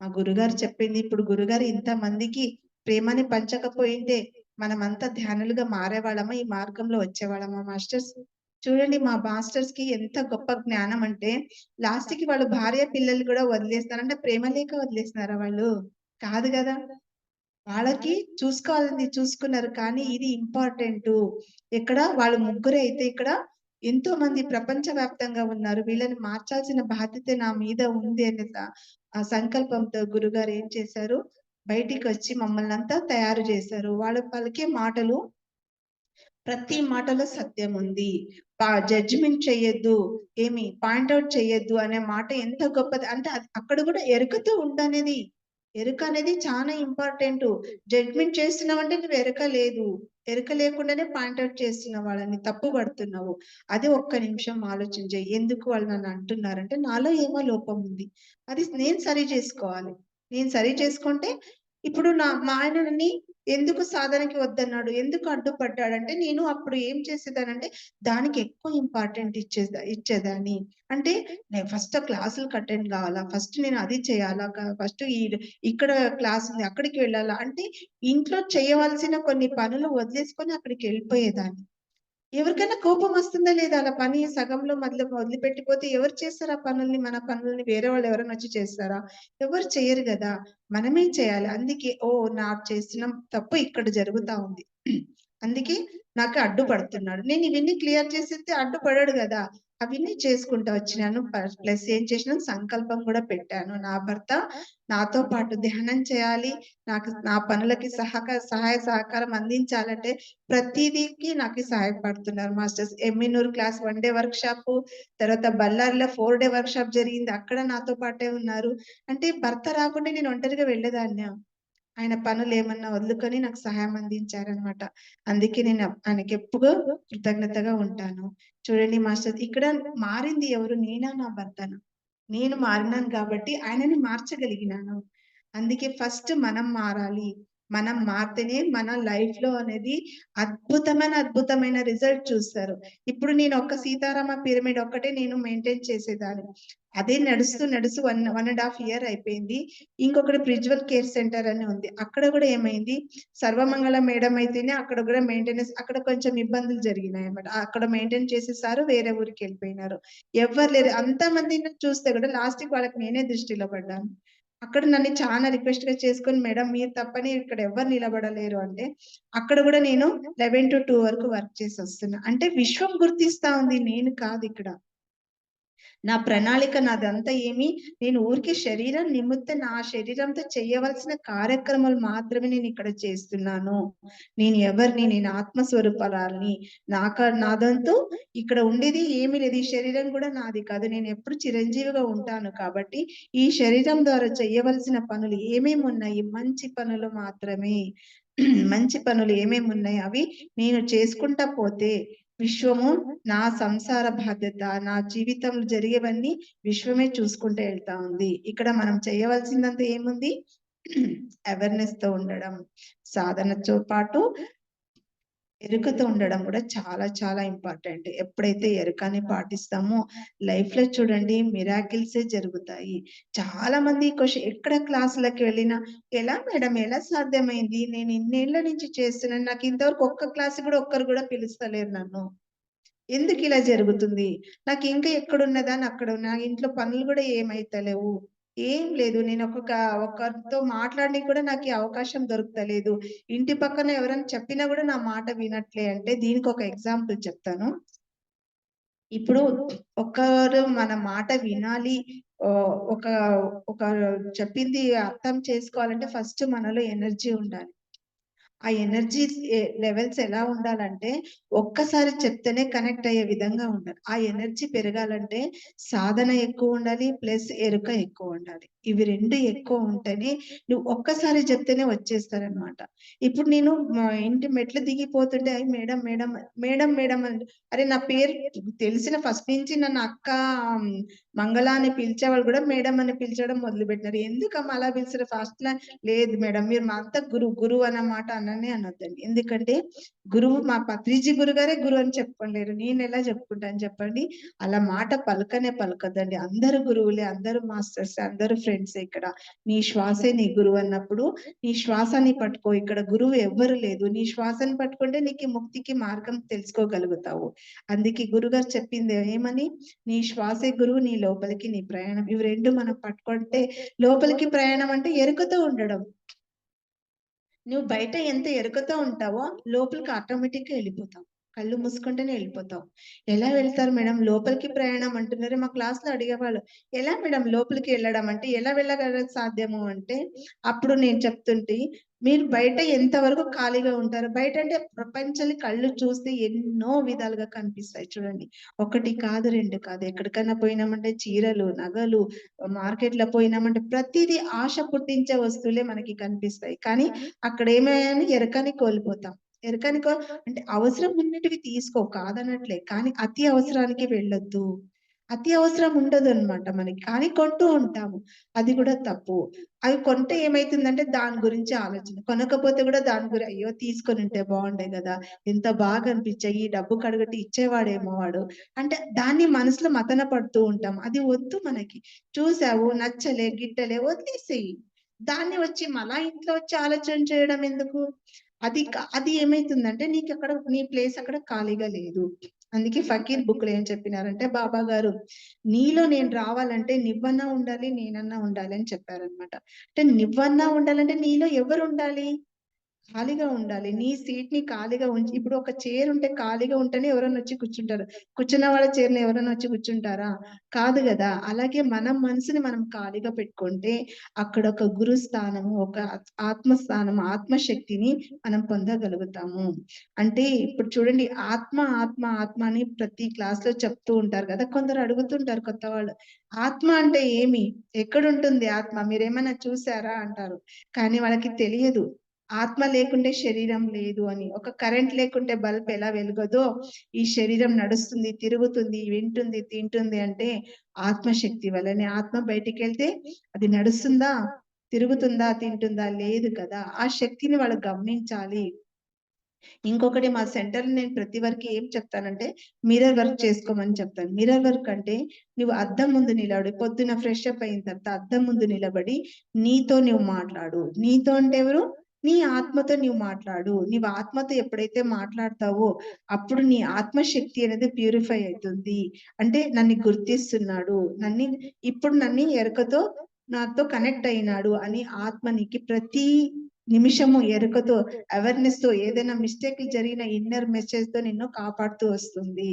మా గురుగారు చెప్పింది. ఇప్పుడు గురుగారు ఇంతమందికి ప్రేమని పంచకపోయింటే మనమంతా ధ్యానులుగా మారేవాళ్ళమా? ఈ మార్గంలో వచ్చేవాళ్ళమా మాస్టర్స్? చూడండి, మా మాస్టర్స్ కి ఎంత గొప్ప జ్ఞానం అంటే లాస్ట్ కి వాళ్ళు భార్య పిల్లలు కూడా వదిలేస్తారంటే ప్రేమ లేక వదిలేస్తున్నారా వాళ్ళు? కాదు కదా. వాళ్ళకి చూసుకోవాలని చూసుకున్నారు. కానీ ఇది ఇంపార్టెంట్. ఇక్కడ వాళ్ళు ముగ్గురే అయితే ఇక్కడ ఎంతో మంది ప్రపంచవ్యాప్తంగా ఉన్నారు. వీళ్ళని మార్చాల్సిన బాధ్యత నా మీద ఉంది అనే ఆ సంకల్పంతో గురుగారు ఏం చేశారు? బయటికి వచ్చి మమ్మల్ని అంతా తయారు చేశారు. వాళ్ళు పలికే మాటలు ప్రతి మాటలో సత్యం ఉంది. జడ్జిమెంట్ చెయ్యొద్దు, ఏమి పాయింట్అవుట్ చెయ్యొద్దు అనే మాట ఎంత గొప్పది అంటే అక్కడ కూడా ఎరుకతో ఉండనేది. ఎరుక అనేది చాలా ఇంపార్టెంట్. జడ్జ్మెంట్ చేస్తున్నావంటే నువ్వు ఎరుక లేదు. ఎరుక లేకుండానే పాయింట్అవుట్ చేస్తున్నావు, వాళ్ళని తప్పు పడుతున్నావు. అది ఒక్క నిమిషం ఆలోచించే. ఎందుకు వాళ్ళు నన్ను అంటున్నారంటే నాలో ఏమో లోపం ఉంది, అది నేను సరి చేసుకోవాలి. నేను సరి చేసుకుంటే ఇప్పుడు మా ఆయనని ఎందుకు సాధనకి వద్దన్నాడు, ఎందుకు అడ్డుపడ్డాడంటే నేను అప్పుడు ఏం చేసేదానంటే దానికి ఎక్కువ ఇంపార్టెంట్ ఇచ్చేదాన్ని. అంటే నేను ఫస్ట్ క్లాసులకు అటెండ్ కావాలా, ఫస్ట్ నేను అది చేయాలా, ఫస్ట్ ఇక్కడ క్లాస్ ఉంది అక్కడికి వెళ్ళాలా అంటే ఇంట్లో చేయవలసిన కొన్ని పనులు వదిలేసుకొని అక్కడికి వెళ్ళిపోయేదాన్ని. ఎవరికైనా కోపం వస్తుందా లేదా? అలా పని సగంలో వదిలిపెట్టిపోతే ఎవరు చేస్తారు ఆ పనుల్ని? మన పనుల్ని వేరే వాళ్ళు ఎవరైనా వచ్చి చేస్తారా? ఎవరు చేయరు కదా. మనమే చేయాలి. అందుకే నాకు చేసిన తప్పు ఇక్కడ జరుగుతా ఉంది, అందుకే నాకు అడ్డుపడుతున్నాడు. నేను ఇవన్నీ క్లియర్ చేసేస్తే అడ్డుపడాడు కదా. అవన్నీ చేసుకుంటా వచ్చినాను. ప్లస్ ఏం చేసినాను? సంకల్పం కూడా పెట్టాను. నా భర్త నాతో పాటు ధ్యానం చేయాలి, నాకు నా పనులకి సహాయ సహకారం అందించాలంటే ప్రతిదీకి నాకు సహాయపడుతున్నారు మాస్టర్స్. ఎమ్మినూరు క్లాస్ 1 డే వర్క్ షాప్, తర్వాత బళ్ళారిలో 4 డే వర్క్ షాప్ జరిగింది, అక్కడ నాతో పాటే ఉన్నారు. అంటే భర్త రాకుండా నేను ఒంటరిగా వెళ్ళేదాన్నా. ఆయన పనులు ఏమన్నా వదులుకొని నాకు సహాయం అందించారనమాట. అందుకే నేను ఆయనకి ఎప్పుడూ కృతజ్ఞతగా ఉంటాను. చూడండి మాస్టర్స్, ఇక్కడ మారింది ఎవరు? నేనా నా భర్తనా? నేను మారినాను కాబట్టి ఆయనని మార్చగలిగినాను. అందుకే ఫస్ట్ మనం మారాలి. మనం మారితేనే మన లైఫ్ లో అనేది అద్భుతమైన రిజల్ట్ చూస్తారు. ఇప్పుడు నేను ఒక సీతారామ పిరమిడ్ ఒక్కటే నేను మెయింటైన్ చేసేదాన్ని. అదే నడుస్తూ 1.5 ఇయర్ అయిపోయింది. ఇంకొకటి ప్రిజ్వల్ కేర్ సెంటర్ అని ఉంది. అక్కడ కూడా ఏమైంది? సర్వమంగళ మేడం అయితేనే అక్కడ కూడా మెయింటెనెన్స్ అక్కడ కొంచెం ఇబ్బందులు జరిగినాయి అన్నమాట. అక్కడ మెయింటైన్ చేసేసారు, వేరే ఊరికి వెళ్ళిపోయినారు. ఎవ్వరు లేరు. అంతమందిని చూస్తే కూడా లాస్ట్ కి వాళ్ళకి నేనే దృష్టిలో పడ్డాను. అక్కడ నన్ను చాలా రిక్వెస్ట్ గా చేసుకొని, మేడం మీరు తప్పని ఇక్కడ ఎవరు నిలబడలేరు అంటే అక్కడ కూడా నేను 11 to 2 వరకు వర్క్ చేసి వస్తున్నా. అంటే విశ్వం గుర్తిస్తా ఉంది, నేను కాదు ఇక్కడ. నా ప్రణాళిక నాదంతా ఏమి, నేను ఊరికే శరీరం నిమిత్తం నా శరీరంతో చేయవలసిన కార్యక్రమాలు మాత్రమే నేను ఇక్కడ చేస్తున్నాను. నేను ఎవరిని? నేను ఆత్మస్వరూపాలని. నాదంతూ ఇక్కడ ఉండేది ఏమీ లేదు. ఈ శరీరం కూడా నాది కాదు. నేను ఎప్పుడు చిరంజీవిగా ఉంటాను కాబట్టి ఈ శరీరం ద్వారా చేయవలసిన పనులు ఏమేమి ఉన్నాయి? మంచి పనులు మాత్రమే. మంచి పనులు ఏమేమి ఉన్నాయి అవి నేను చేసుకుంటా పోతే విశ్వము నా సంసార బాధ్యత, నా జీవితంలో జరిగేవన్నీ విశ్వమే చూసుకుంటూ వెళ్తా ఉంది. ఇక్కడ మనం చేయవలసిందంతా ఏముంది? అవేర్నెస్ తో ఉండడం, సాధనతో పాటు ఎరుకతో ఉండడం కూడా చాలా చాలా ఇంపార్టెంట్. ఎప్పుడైతే ఎరుకని పాటిస్తామో లైఫ్ లో చూడండి మిరాకిల్సే జరుగుతాయి. చాలా మంది ఎక్కడ క్లాసులకు వెళ్ళినా, ఎలా మేడం ఎలా సాధ్యమైంది? నేను ఇన్నేళ్ల నుంచి చేస్తున్నాను, నాకు ఇంతవరకు ఒక్క క్లాస్ కూడా ఒక్కరు కూడా పిలుస్తలేరు నన్ను, ఎందుకు ఇలా జరుగుతుంది? నాకు ఇంకా ఎక్కడున్నదాన్ని అక్కడ ఉన్నా, ఇంట్లో పనులు కూడా ఏమైతలేవు, ఏం లేదు, నేను ఒకరితో మాట్లాడడానికి కూడా నాకు ఈ అవకాశం దొరుకుతలేదు, ఇంటి పక్కన ఎవరైనా చెప్పినా కూడా నా మాట వినట్లే అంటే దీనికి ఒక ఎగ్జాంపుల్ చెప్తాను. ఇప్పుడు ఒకరు మన మాట వినాలి, ఓ, ఒక ఒక చెప్పింది అర్థం చేసుకోవాలంటే ఫస్ట్ మనలో ఎనర్జీ ఉండాలి. ఆ ఎనర్జీ లెవెల్స్ ఎలా ఉండాలంటే ఒక్కసారి చెప్తేనే కనెక్ట్ అయ్యే విధంగా ఉండాలి. ఆ ఎనర్జీ పెరగాలంటే సాధన ఎక్కువ ఉండాలి, ప్లస్ ఎరుక ఎక్కువ ఉండాలి. ఇవి రెండు ఎక్కువ ఉంటేనే నువ్వు ఒక్కసారి చెప్తేనే వచ్చేస్తారనమాట. ఇప్పుడు నేను మా ఇంటి మెట్లు దిగిపోతుంటే అయ్యి మేడం మేడం మేడం మేడం అని, అరే నా పేరు తెలిసిన ఫస్ట్ నుంచి నన్ను అక్క మంగళ అని పిలిచేవాళ్ళు కూడా మేడం అని పిలిచడం మొదలు పెట్టినారు. ఎందుకమ్మా అలా పిలిచారు? ఫస్ట్ లా లేదు మేడం, మీరు మా అంతా గురువు అన్నమాట అననే అనొద్దండి. ఎందుకంటే గురువు మా పత్రిజీ గురుగారే గురువు అని చెప్పుకోలేరు, నేను ఎలా చెప్పుకుంటాను చెప్పండి? అలా మాట పలకనే పలకద్దండి. అందరు గురువులే, అందరు మాస్టర్స్, అందరు ఫ్రెండ్స్. ఇక్కడ నీ శ్వాసే నీ గురువు అన్నప్పుడు నీ శ్వాసని పట్టుకో. ఇక్కడ గురువు ఎవ్వరు లేదు, నీ శ్వాసని పట్టుకుంటే నీకు ముక్తికి మార్గం తెలుసుకోగలుగుతావు. అందుకే గురుగారు చెప్పింది ఏమని? నీ శ్వాసే గురువు, నీ లోపలికి నీ ప్రయాణం. ఇవి రెండు మనం పట్టుకుంటే లోపలికి ప్రయాణం అంటే ఎరుకతో ఉండడం. నువ్వు బయట ఎంత ఎరుకతో ఉంటావో లోపలికి ఆటోమేటిక్ గా వెళ్ళిపోతావు. కళ్ళు మూసుకుంటేనే వెళ్ళిపోతావు. ఎలా వెళ్తారు మేడం? లోపలికి ప్రయాణం అంటున్నారు. మా క్లాస్ లో అడిగేవాళ్ళు, ఎలా మేడం లోపలికి వెళ్ళడం అంటే ఎలా వెళ్ళగల సాధ్యము అంటే, అప్పుడు నేను చెప్తుంటే, మీరు బయట ఎంతవరకు ఖాళీగా ఉంటారు? బయట అంటే ప్రపంచాన్ని కళ్ళు చూస్తే ఎన్నో విధాలుగా కనిపిస్తాయి చూడండి. ఒకటి కాదు, రెండు కాదు. ఎక్కడికైనా పోయినామంటే చీరలు, నగలు, మార్కెట్ లో పోయినామంటే ప్రతిదీ ఆశ పుట్టించే వస్తువులే మనకి కనిపిస్తాయి. కానీ అక్కడ ఏమని ఎరకని కోల్పోతాం. అంటే అవసరం ఉన్నటివి తీసుకో, కాదనట్లే, కానీ అతి అవసరానికి వెళ్ళొద్దు. అతి అవసరం ఉండదు అనమాట మనకి, కానీ కొంటూ ఉంటాము. అది కూడా తప్పు. అవి కొంటే ఏమైతుందంటే దాని గురించి ఆలోచన, కొనకపోతే కూడా దాని గురించి అయ్యో తీసుకొని ఉంటే బాగుండే కదా, ఎంత బాగా అనిపించాయి, ఈ డబ్బు కడగట్టి ఇచ్చేవాడేమో వాడు అంటే దాన్ని మనసులో మతన పడుతూ ఉంటాం. అది వద్దు మనకి. చూసావు నచ్చలే గిట్టలే వదిలేసేయి. దాన్ని వచ్చి మళ్ళా ఇంట్లో వచ్చి ఆలోచన చేయడం ఎందుకు? అది ఏమైతుందంటే నీకు అక్కడ నీ ప్లేస్ అక్కడ ఖాళీగా లేదు. అందుకే ఫకీర్ బుక్ లో ఏం చెప్పినారంటే బాబా గారు, నీలో నేను రావాలంటే నువ్వన్నా ఉండాలి, నేనన్నా ఉండాలి అని చెప్పారనమాట. అంటే నువ్వన్నా ఉండాలంటే నీలో ఎవరు ఉండాలి? ఖాళీగా ఉండాలి. నీ సీట్ ని ఖాళీగా ఉంచి, ఇప్పుడు ఒక చైర్ ఉంటే ఖాళీగా ఉంటేనే ఎవరైనా వచ్చి కూర్చుంటారు. కూర్చున్న వాళ్ళ చైర్ని ఎవరైనా వచ్చి కూర్చుంటారా? కాదు కదా. అలాగే మనం మనసుని మనం ఖాళీగా పెట్టుకుంటే అక్కడ ఒక గురు స్థానము, ఒక ఆత్మస్థానం, ఆత్మశక్తిని మనం పొందగలుగుతాము. అంటే ఇప్పుడు చూడండి, ఆత్మ ఆత్మ ఆత్మ అని ప్రతి క్లాస్ లో చెప్తూ ఉంటారు కదా. కొందరు అడుగుతుంటారు కొత్త వాళ్ళు, ఆత్మ అంటే ఏమి, ఎక్కడుంటుంది ఆత్మ, మీరేమైనా చూసారా అంటారు. కానీ వాళ్ళకి తెలియదు ఆత్మ లేకుంటే శరీరం లేదు అని. ఒక కరెంట్ లేకుంటే బల్బ్ ఎలా వెలుగదో ఈ శరీరం నడుస్తుంది, తిరుగుతుంది, వింటుంది, తింటుంది అంటే ఆత్మశక్తి వల్లనే. ఆత్మ బయటికి వెళ్తే అది నడుస్తుందా, తిరుగుతుందా, తింటుందా? లేదు కదా. ఆ శక్తిని వాళ్ళు గమనించాలి. ఇంకొకటి, మా సెంటర్ నేను ప్రతి వరకు ఏం చెప్తానంటే మిర్రర్ వర్క్ చేసుకోమని చెప్తాను. మిర్రర్ వర్క్ అంటే నువ్వు అద్దం ముందు నిలబడి పొద్దున ఫ్రెష్ అప్ అయిన తర్వాత అద్దం ముందు నిలబడి నీతో నువ్వు మాట్లాడు. నీతో అంటే ఎవరు? నీ ఆత్మతో నువ్వు మాట్లాడు. నీవు ఆత్మతో ఎప్పుడైతే మాట్లాడతావో అప్పుడు నీ ఆత్మశక్తి అనేది ప్యూరిఫై అవుతుంది. అంటే నన్ను గుర్తిస్తున్నాడు, నన్ను ఎరుకతో నాతో కనెక్ట్ అయినాడు అని ఆత్మ నీకు ప్రతి నిమిషము ఎరుకతో, అవేర్నెస్ తో, ఏదైనా మిస్టేక్లు జరిగిన ఇన్నర్ మెసేజ్ తో నిన్ను కాపాడుతూ వస్తుంది.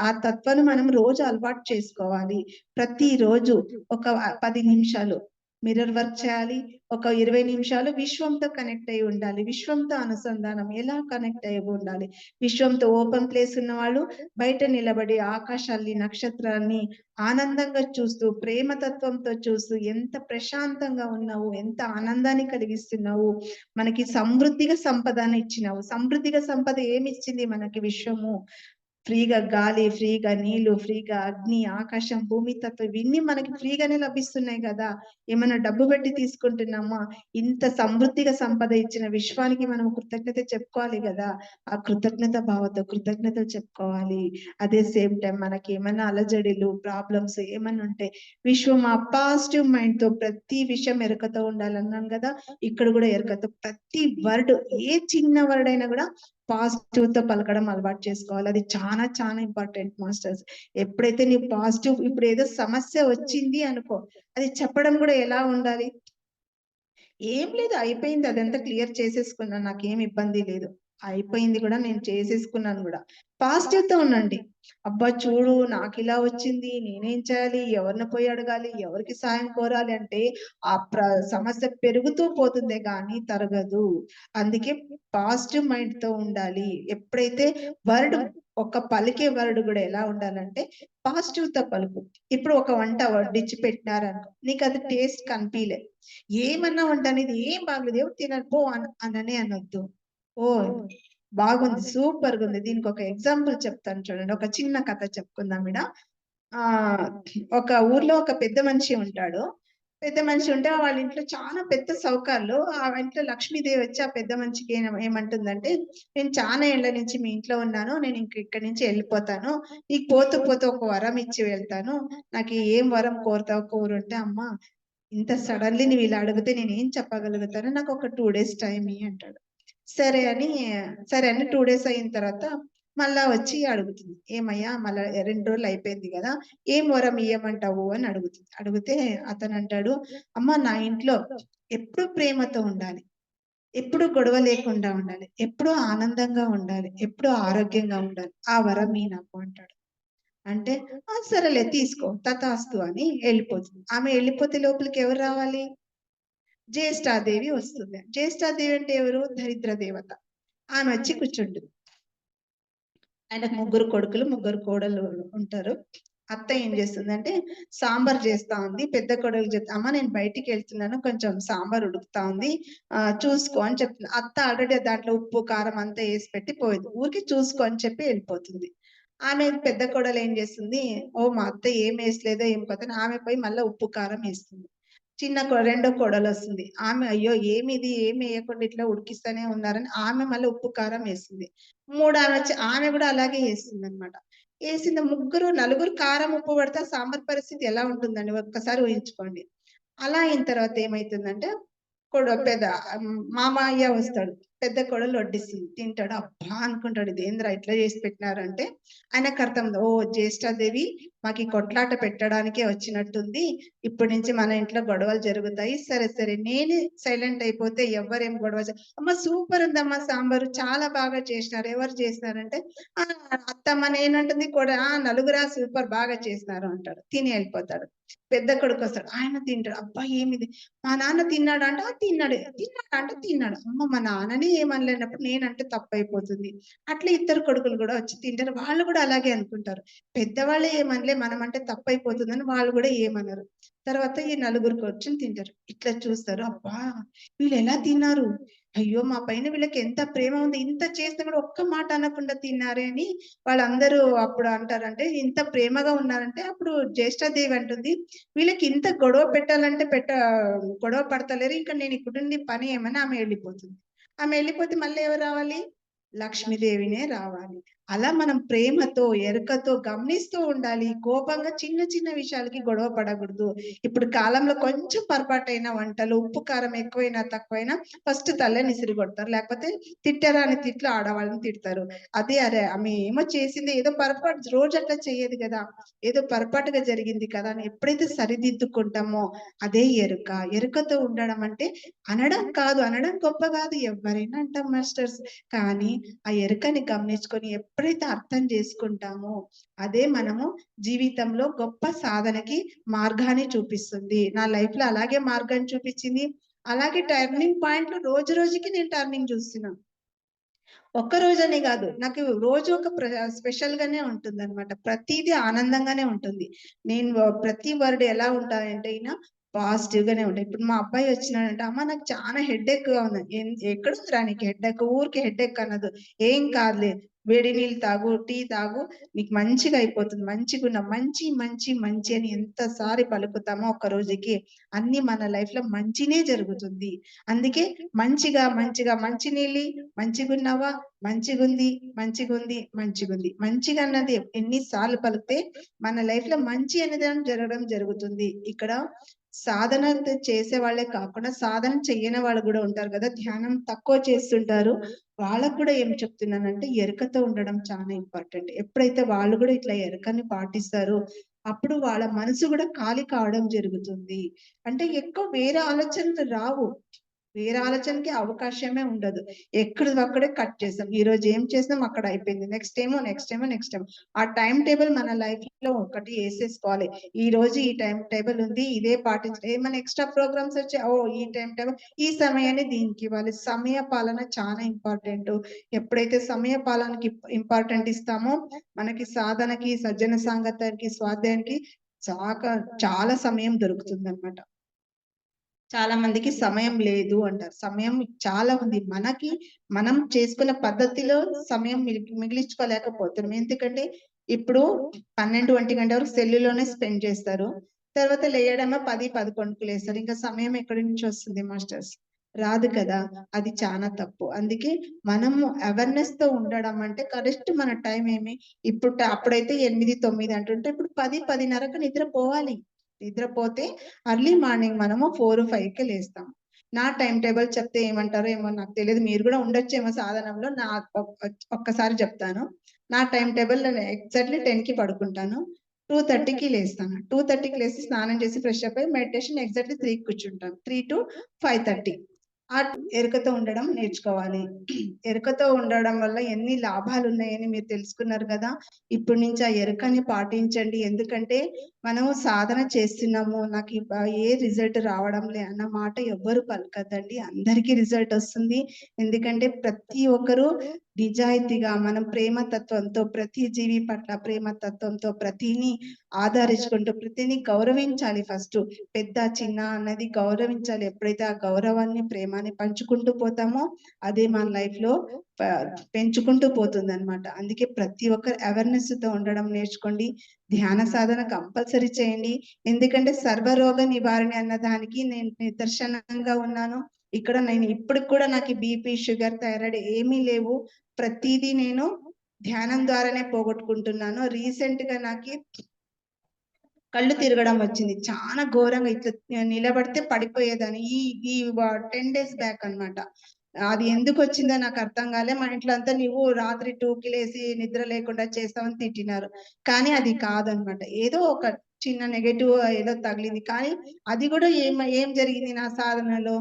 ఆ తత్వాన్ని మనం రోజు అలవాటు చేసుకోవాలి. ప్రతి రోజు ఒక 10 నిమిషాలు మిర్రర్ వర్క్ చేయాలి. ఒక 20 నిమిషాలు విశ్వంతో కనెక్ట్ అయ్యి ఉండాలి. విశ్వంతో అనుసంధానం ఎలా కనెక్ట్ అయ్యి ఉండాలి. విశ్వంతో ఓపెన్ ప్లేస్ ఉన్నవాళ్ళు బయట నిలబడి ఆకాశాన్ని, నక్షత్రాన్ని ఆనందంగా చూస్తూ, ప్రేమతత్వంతో చూస్తూ ఎంత ప్రశాంతంగా ఉన్నావు, ఎంత ఆనందాన్ని కలిగిస్తున్నావు, మనకి సమృద్ధిగా సంపదను ఇచ్చినావు. సమృద్ధిగా సంపద ఏమిచ్చింది మనకి విశ్వము? ఫ్రీగా గాలి, ఫ్రీగా నీళ్లు, ఫ్రీగా అగ్ని, ఆకాశం, భూమి తత్వం ఇవన్నీ మనకి ఫ్రీగానే లభిస్తున్నాయి కదా. ఏమైనా డబ్బు పెట్టి తీసుకుంటున్నామా? ఇంత సమృద్ధిగా సంపద ఇచ్చిన విశ్వానికి మనం కృతజ్ఞత చెప్పుకోవాలి కదా. ఆ కృతజ్ఞత భావంతో కృతజ్ఞతలు చెప్పుకోవాలి. అదే సేమ్ టైం మనకి ఏమైనా అలజడిలు, ప్రాబ్లమ్స్ ఏమైనా ఉంటే విశ్వం ఆ పాజిటివ్ మైండ్ తో ప్రతి విషయం ఎరుకతో ఉండాలన్నాను కదా. ఇక్కడ కూడా ఎరుకతో ప్రతి వర్డ్, ఏ చిన్న వర్డ్ అయినా కూడా పాజిటివ్ తో పలకడం అలవాటు చేసుకోవాలి. అది చాలా చాలా ఇంపార్టెంట్ మాస్టర్స్. ఎప్పుడైతే నీ పాజిటివ్, ఇప్పుడు ఏదో సమస్య వచ్చింది అనుకో, అది చెప్పడం కూడా ఎలా ఉండాలి? ఏం లేదు, అయిపోయింది, అదంతా క్లియర్ చేసేసుకున్నాను, నాకేం ఇబ్బంది లేదు, అయిపోయింది కూడా, నేను చేసేసుకున్నాను కూడా. పాజిటివ్ తో ఉండండి. అబ్బా చూడు నాకు ఇలా వచ్చింది, నేనేం చేయాలి, ఎవరిని పోయి అడగాలి, ఎవరికి సాయం కోరాలి అంటే ఆ సమస్య పెరుగుతూ పోతుందే కానీ తరగదు. అందుకే పాజిటివ్ మైండ్ తో ఉండాలి. ఎప్పుడైతే వర్డ్, ఒక పలికే వర్డ్ కూడా ఎలా ఉండాలంటే పాజిటివ్ తో పలుకు. ఇప్పుడు ఒక వంట వడ్డించి పెట్టినారనుకో, నీకు అది టేస్ట్ కనిపించలే, ఏమన్నా వంట అనేది ఏం బాగలేదు, ఎవరు తినరు పో అననే అనొద్దు. ఓ బాగుంది, సూపర్ గా ఉంది. దీనికి ఒక ఎగ్జాంపుల్ చెప్తాను చూడండి, ఒక చిన్న కథ చెప్పుకుందాం ఇడ. ఆ ఒక ఊర్లో ఒక పెద్ద మనిషి ఉంటాడు. పెద్ద మనిషి ఉంటే వాళ్ళ ఇంట్లో చాలా పెద్ద సౌకర్యాలు. ఆ ఇంట్లో లక్ష్మీదేవి వచ్చి ఆ పెద్ద మనిషికి ఏమంటుందంటే, నేను చాలా ఏళ్ల నుంచి మీ ఇంట్లో ఉన్నాను, నేను ఇక్కడి నుంచి వెళ్ళిపోతాను, నీకు పోతూ పోతూ ఒక వరం ఇచ్చి వెళ్తాను, నాకు ఏం వరం కోరుతావు కోరుంటే, అమ్మ ఇంత సడన్లీ నువ్వు ఇలా అడిగితే నేను ఏం చెప్పగలుగుతాను, నాకు ఒక 2 days టైం ఇయ్యి అంటాడు. సరే అని, సరే అని 2 days అయిన తర్వాత మళ్ళా వచ్చి అడుగుతుంది, ఏమయ్యా మళ్ళా 2 రోజులు అయిపోయింది కదా, ఏం వరం ఇయ్యమంటావు అని అడుగుతుంది. అడిగితే అతను అంటాడు, అమ్మ నా ఇంట్లో ఎప్పుడు ప్రేమతో ఉండాలి, ఎప్పుడు గొడవ లేకుండా ఉండాలి, ఎప్పుడు ఆనందంగా ఉండాలి, ఎప్పుడు ఆరోగ్యంగా ఉండాలి, ఆ వరం ఈ నాకు అంటాడు. అంటే సరేలే తీసుకో తథాస్తు అని వెళ్ళిపోతుంది. ఆమె వెళ్ళిపోతే లోపలికి ఎవరు రావాలి? జ్యేష్ఠాదేవి వస్తుంది. జ్యేష్ఠాదేవి అంటే ఎవరు? దరిద్ర దేవత. ఆమె వచ్చి కూర్చుంటుంది. ఆయనకు 3 కొడుకులు, 3 కోడళ్ళు ఉంటారు. అత్త ఏం చేస్తుందంటే సాంబార్ చేస్తా ఉంది. పెద్ద కోడలికి చెప్తా, అమ్మ నేను బయటికి వెళ్తున్నాను, కొంచెం సాంబార్ ఉడుకుతా ఉంది, చూసుకో అని చెప్తుంది. అత్త ఆల్రెడీ దాంట్లో ఉప్పు కారం అంతా వేసి పెట్టి పోయింది, ఊరికి చూసుకో అని చెప్పి వెళ్ళిపోతుంది. ఆమె పెద్ద కోడలు ఏం చేస్తుంది, ఓ మా అత్త ఏం వేసలేదో ఏం కొత్త, ఆమె పోయి మళ్ళీ ఉప్పు కారం వేస్తుంది. రెండో కోడలు వస్తుంది, ఆమె అయ్యో ఏమిది ఏమి వేయకుండా ఇట్లా ఉడికిస్తూనే ఉన్నారని ఆమె మళ్ళీ ఉప్పు కారం వేస్తుంది. ఆమె వచ్చి ఆమె కూడా అలాగే వేస్తుంది అనమాట. వేసింది, నలుగురు కారం ఉప్పు పడితే సాంబార్ పరిస్థితి ఎలా ఉంటుందండి ఒక్కసారి ఊహించుకోండి. అలా అయిన తర్వాత ఏమైతుందంటే పెద్ద మామయ్య వస్తాడు, పెద్ద కోడలు వడ్డిస్తుంది, తింటాడు, అబ్బా అనుకుంటాడు, ఇది ఏంద్రా ఇట్లా చేసి పెట్టినారంటే ఆయనకు అర్థం, ఓ జ్యేష్ఠాదేవి మాకు ఈ కొట్లాట పెట్టడానికే వచ్చినట్టుంది, ఇప్పటి నుంచి మన ఇంట్లో గొడవలు జరుగుతాయి, సరే సరే నేనే సైలెంట్ అయిపోతే ఎవరేం గొడవ అమ్మ సూపర్ ఉందమ్మా సాంబారు, చాలా బాగా చేసినారు, ఎవరు చేసినారంటే అత్తమ్మ నేనంటుంది కూడా, నలుగురా సూపర్ బాగా చేసినారు అంటాడు, తిని వెళ్ళిపోతాడు. పెద్ద కొడుకు వస్తాడు, ఆయన తింటాడు, అబ్బా ఏమిది మా నాన్న తిన్నాడు అంటే తిన్నాడు, అమ్మ మా నాన్నని ఏమనలేనప్పుడు నేనంటే తప్పు అయిపోతుంది. అట్లా ఇద్దరు కొడుకులు కూడా వచ్చి తింటారు, వాళ్ళు కూడా అలాగే అనుకుంటారు, పెద్దవాళ్ళే ఏమనలే మనం అంటే తప్పు అయిపోతుందని వాళ్ళు కూడా ఏమనరు. తర్వాత ఈ నలుగురు కూర్చొని తింటారు, ఇట్లా చూస్తారు, అబ్బా వీళ్ళు ఎలా తిన్నారు, అయ్యో మా పైన వీళ్ళకి ఎంత ప్రేమ ఉంది, ఇంత చేస్తే కూడా ఒక్క మాట అనకుండా తిన్నారే అని వాళ్ళందరూ అప్పుడు అంటారంటే, ఇంత ప్రేమగా ఉన్నారంటే అప్పుడు జ్యేష్ఠాదేవి అంటుంది, వీళ్ళకి ఇంత గొడవ పెట్టాలంటే గొడవ పడతలేరు, ఇంకా నేను ఇక్కడ పని ఏమని ఆమె వెళ్ళిపోతుంది. ఆమె వెళ్ళిపోతే మళ్ళీ ఎవరు రావాలి? లక్ష్మీదేవినే రావాలి. అలా మనం ప్రేమతో ఎరుకతో గమనిస్తూ ఉండాలి. కోపంగా చిన్న చిన్న విషయాలకి గొడవ పడకూడదు. ఇప్పుడు కాలంలో కొంచెం పొరపాటైన వంటలు, ఉప్పు కారం ఎక్కువైనా తక్కువైనా ఫస్ట్ తల్లని ఇసిరి కొడతారు, లేకపోతే తిట్టరాని తిట్లు ఆడవాళ్ళని తిడతారు. అరే ఆమె ఏమో చేసింది, ఏదో పొరపాటు, రోజు అట్లా చెయ్యదు కదా, ఏదో పొరపాటుగా జరిగింది కదా అని ఎప్పుడైతే సరిదిద్దుకుంటామో అదే ఎరుక. ఎరుకతో ఉండడం అంటే అనడం కాదు, అనడం గొప్ప కాదు, ఎవరైనా అంటాం మాస్టర్స్, కానీ ఆ ఎరుకని గమనించుకొని ఎప్పుడైతే అర్థం చేసుకుంటామో అదే మనము జీవితంలో గొప్ప సాధనకి మార్గాన్ని చూపిస్తుంది. నా లైఫ్ లో అలాగే మార్గాన్ని చూపించింది. అలాగే టర్నింగ్ పాయింట్లు రోజు రోజుకి నేను టర్నింగ్ చూస్తున్నాను. ఒక్క రోజనే కాదు. నాకు రోజు ఒక స్పెషల్ గానే ఉంటుందన్నమాట. ప్రతీదీ ఆనందంగానే ఉంటుంది. నేను ప్రతి వర్డ్ ఎలా ఉంటానంటే పాజిటివ్ గానే ఉంటాయి. ఇప్పుడు మా అబ్బాయి వచ్చినాడంటే, "అమ్మ నాకు చాలా హెడ్‌ఏక్‌గా ఉంది." ఎక్కడుందిరా నీకు హెడ్‌ఏక్? ఊరికే హెడ్‌ఏక్ అనదు. "ఏం కాదులే. వేడి నీళ్ళు తాగు, టీ తాగు. నీకు మంచిగా అయిపోతుంది. మంచిగున్నావు. మంచి, మంచి, మంచి" అని ఎంతసారి పలుకుతామో ఒక రోజుకి అన్నీ మన లైఫ్‌లో మంచినే జరుగుతుంది. అందుకే మంచిగా, మంచిగా మంచినీళ్ళు మంచిగున్నావా? మంచిగుంది, మంచిగుంది, మంచిగుంది. మంచిగా అన్నది ఎన్ని సార్లు పలికితే మన లైఫ్ లో మంచి అనేది జరగడం జరుగుతుంది. ఇక్కడ సాధన చేసే వాళ్ళే కాకుండా సాధన చెయ్యని వాళ్ళు కూడా ఉంటారు కదా, ధ్యానం తక్కువ చేస్తుంటారు. వాళ్ళకు కూడా ఏం చెప్తున్నానంటే ఎరుకతో ఉండడం చాలా ఇంపార్టెంట్. ఎప్పుడైతే వాళ్ళు కూడా ఇట్లా ఎరుకని పాటిస్తారో అప్పుడు వాళ్ళ మనసు కూడా ఖాళీ కావడం జరుగుతుంది. అంటే ఎక్కువ వేరే ఆలోచనలు రావు. వేరే ఆలోచనకి అవకాశమే ఉండదు. ఎక్కడిదక్కడే కట్ చేసాం. ఈ రోజు ఏం చేసాం అక్కడ అయిపోయింది. నెక్స్ట్ ఏమో, నెక్స్ట్ ఏమో, నెక్స్ట్ ఏమో. ఆ టైం టేబుల్ మన లైఫ్ లో ఒకటి వేసేసుకోవాలి. ఈ రోజు ఈ టైం టేబుల్ ఉంది, ఇదే పాటించాలి. ఏమైనా ఎక్స్ట్రా ప్రోగ్రామ్స్ వచ్చి ఈ టైం టేబుల్, ఈ సమయాన్ని దీనికి ఇవ్వాలి. సమయ పాలన చాలా ఇంపార్టెంట్. ఎప్పుడైతే సమయ పాలనకి ఇంపార్టెంట్ ఇస్తామో మనకి సాధనకి, సజ్జన సాంగత్యానికి, స్వాధ్యాయానికి చాలా సమయం దొరుకుతుంది అనమాట. చాలా మందికి సమయం లేదు అంటారు. సమయం చాలా ఉంది. మనం చేసుకున్న పద్ధతిలో సమయం మిగిలించుకోలేకపోతున్నాం. ఎందుకంటే ఇప్పుడు 12, 1 గంట వరకు సెల్లులోనే స్పెండ్ చేస్తారు. తర్వాత లేయడమో 10, 11కు లేస్తారు. ఇంకా సమయం ఎక్కడి నుంచి వస్తుంది మాస్టర్స్? రాదు కదా! అది చాలా తప్పు. అందుకే మనము అవేర్‌నెస్ తో ఉండడం అంటే కరెక్ట్ మన టైం ఏమి? అప్పుడైతే 8, 9 అంటుంటే ఇప్పుడు 10, 10:30కి నిద్రపోవాలి. నిద్రపోతే అర్లీ మార్నింగ్ మనము 4, 5కి లేస్తాం. నా టైం టేబుల్ చెప్తే ఏమంటారో ఏమో నాకు తెలియదు. మీరు కూడా ఉండొచ్చేమో సాధనంలో. ఒక్కసారి చెప్తాను. నా టైం టేబుల్ నేను ఎగ్జాక్ట్‌లీ 10కి పడుకుంటాను. 2:30కి లేస్తాను. 2:30కి లేసి స్నానం చేసి ఫ్రెష్ అప్ అయ్యి మెడిటేషన్ ఎగ్జాక్ట్‌లీ 3కి కూర్చుంటాను. 3-5:30. ఆ ఎరుకతో ఉండడం నేర్చుకోవాలి. ఎరుకతో ఉండడం వల్ల ఎన్ని లాభాలున్నాయని మీరు తెలుసుకున్నారు కదా! ఇప్పటి నుంచి ఆ ఎరుకని పాటించండి. ఎందుకంటే మనం సాధన చేస్తున్నాము. నాకు ఏ రిజల్ట్ రావడం లే అన్న మాట ఎవ్వరు పలకద్దండి. అందరికీ రిజల్ట్ వస్తుంది. ఎందుకంటే ప్రతి ఒక్కరు నిజాయితీగా మనం ప్రేమ తత్వంతో ప్రతి జీవి పట్ల ప్రేమ తత్వంతో ప్రతిని ఆదరించుకుంటూ ప్రతిని గౌరవించాలి. ఫస్ట్ పెద్ద చిన్న అన్నది గౌరవించాలి. ఎప్పుడైతే ఆ గౌరవాన్ని ప్రేమాన్ని పంచుకుంటూ పోతామో అదే మన లైఫ్ లో పెంచుకుంటూ పోతుంది అనమాట. అందుకే ప్రతి ఒక్కరు అవేర్నెస్ తో ఉండడం నేర్చుకోండి. ధ్యాన సాధన కంపల్సరీ చేయండి. ఎందుకంటే సర్వరోగ నివారణ అన్న దానికి నేను నిదర్శనంగా ఉన్నాను. ఇక్కడ నేను ఇప్పటికి కూడా నాకు బీపీ, షుగర్, థైరాయిడ్ ఏమీ లేవు. ప్రతిదీ నేను ధ్యానం ద్వారానే పోగొట్టుకుంటున్నాను. రీసెంట్ గా నాకు కళ్ళు తిరగడం వచ్చింది. చాలా ఘోరంగా ఇట్లా నిలబడితే పడిపోయేదాన్ని. ఈ 10 డేస్ బ్యాక్ అన్నమాట. అది ఎందుకు వచ్చిందో నాకు అర్థం కాలే. మా ఇంట్లో అంతా "నువ్వు రాత్రి 2కి లేసి నిద్ర లేకుండా చేస్తావని" తిట్టినారు. కానీ అది కాదనమాట. ఏదో ఒక చిన్న నెగెటివ్ ఏదో తగిలింది. కానీ అది కూడా ఏం జరిగింది నా సాధనలో?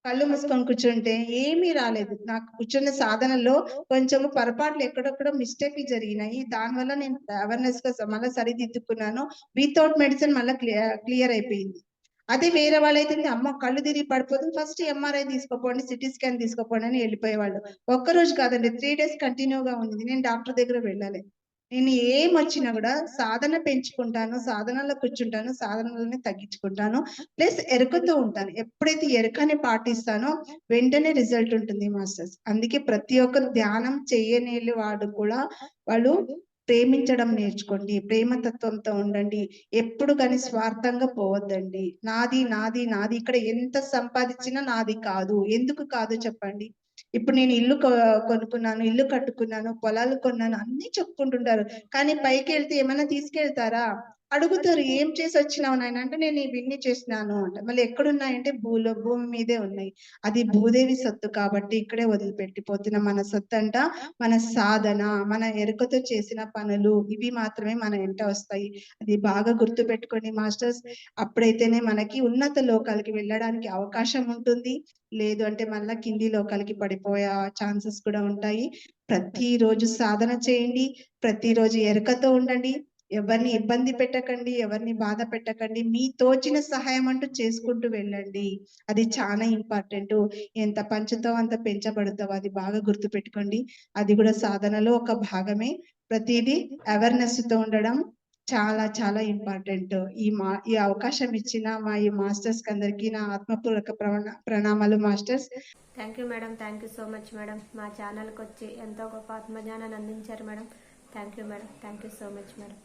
కళ్ళు మూసుకొని కూర్చుంటే ఏమీ రాలేదు. నాకు కూర్చున్న సాధనలో కొంచెం పొరపాట్లు ఎక్కడెక్కడో మిస్టేక్‌లు జరిగినాయి. దానివల్ల నేను అవేర్‌నెస్‌గా మళ్ళా సరిదిద్దుకున్నాను. వితౌట్ మెడిసిన్ మళ్ళా క్లియర్ అయిపోయింది. అదే వేరే వాళ్ళైతే అమ్మో! కళ్ళు తిరిగి పడిపోతుంది. ఫస్ట్ ఎంఆర్ఐ తీసుకోపోండి, సిటీ స్కాన్ తీసుకోపోండి అని వెళ్ళిపోయేవాళ్ళు. ఒక్కరోజు కాదండి, 3 డేస్ కంటిన్యూగా ఉంది. నేను డాక్టర్ దగ్గర వెళ్ళాలి. నేను ఏమొచ్చినా కూడా సాధన పెంచుకుంటాను. సాధనలో కూర్చుంటాను. సాధనలోనే తగ్గించుకుంటాను. ప్లస్ ఎరుకతో ఉంటాను. ఎప్పుడైతే ఎరుకని పాటిస్తానో వెంటనే రిజల్ట్ ఉంటుంది మాస్టర్స్. అందుకే ప్రతి ఒక్కరు ధ్యానం చేయని వాడు కూడా వాళ్ళు ప్రేమించడం నేర్చుకోండి. ప్రేమ తత్వంతో ఉండండి. ఎప్పుడు కానీ స్వార్థంగా పోవద్దండి. నాది, నాది, నాది. ఇక్కడ ఎంత సంపాదించినా నాది కాదు. ఎందుకు కాదు చెప్పండి? ఇప్పుడు నేను ఇల్లు కొనుక్కున్నాను, ఇల్లు కట్టుకున్నాను, పొలాలు కొన్నాను అన్ని చెప్పుకుంటుంటారు. కానీ పైకెళ్తే ఏమైనా తీసుకెళ్తారా? అడుగుతారు, "ఏం చేసి వచ్చినావు నాయన?" అంటే, "నేను ఇవన్నీ చేసినాను" అంట. మళ్ళీ ఎక్కడున్నాయంటే భూమి మీదే ఉన్నాయి. అది భూదేవి సొత్తు కాబట్టి ఇక్కడే వదిలిపెట్టిపోతున్నాం. మన సొత్తంట మన సాధన, మన ఎరుకతో చేసిన పనులు ఇవి మాత్రమే మన వెంట వస్తాయి. అది బాగా గుర్తుపెట్టుకోండి మాస్టర్స్. అప్పుడైతేనే మనకి ఉన్నత లోకాలకి వెళ్ళడానికి అవకాశం ఉంటుంది. లేదు అంటే మళ్ళా కింది లోకాలకి పడిపోయే ఛాన్సెస్ కూడా ఉంటాయి. ప్రతిరోజు సాధన చేయండి. ప్రతిరోజు ఎరుకతో ఉండండి. ఎవరిని ఇబ్బంది పెట్టకండి. ఎవరిని బాధ పెట్టకండి. మీ తోచిన సహాయం అంటూ చేసుకుంటూ వెళ్ళండి. అది చాలా ఇంపార్టెంటు. ఎంత పంచుతావో అంత పెంచబడతావు. అది బాగా గుర్తుపెట్టుకోండి. అది కూడా సాధనలో ఒక భాగమే. ప్రతీదీ అవేర్‌నెస్‌తో ఉండడం చాలా చాలా ఇంపార్టెంట్. ఈ అవకాశం ఇచ్చిన ఈ మాస్టర్స్‌కి అందరికీ నా ఆత్మపూర్వక ప్రణామాలు masters. Thank you madam, thank you so much madam. మా ఛానల్కి వచ్చి ఎంతో గొప్ప ఆత్మజ్ఞానాన్ని అందించారు madam. Thank you madam, thank you so much madam.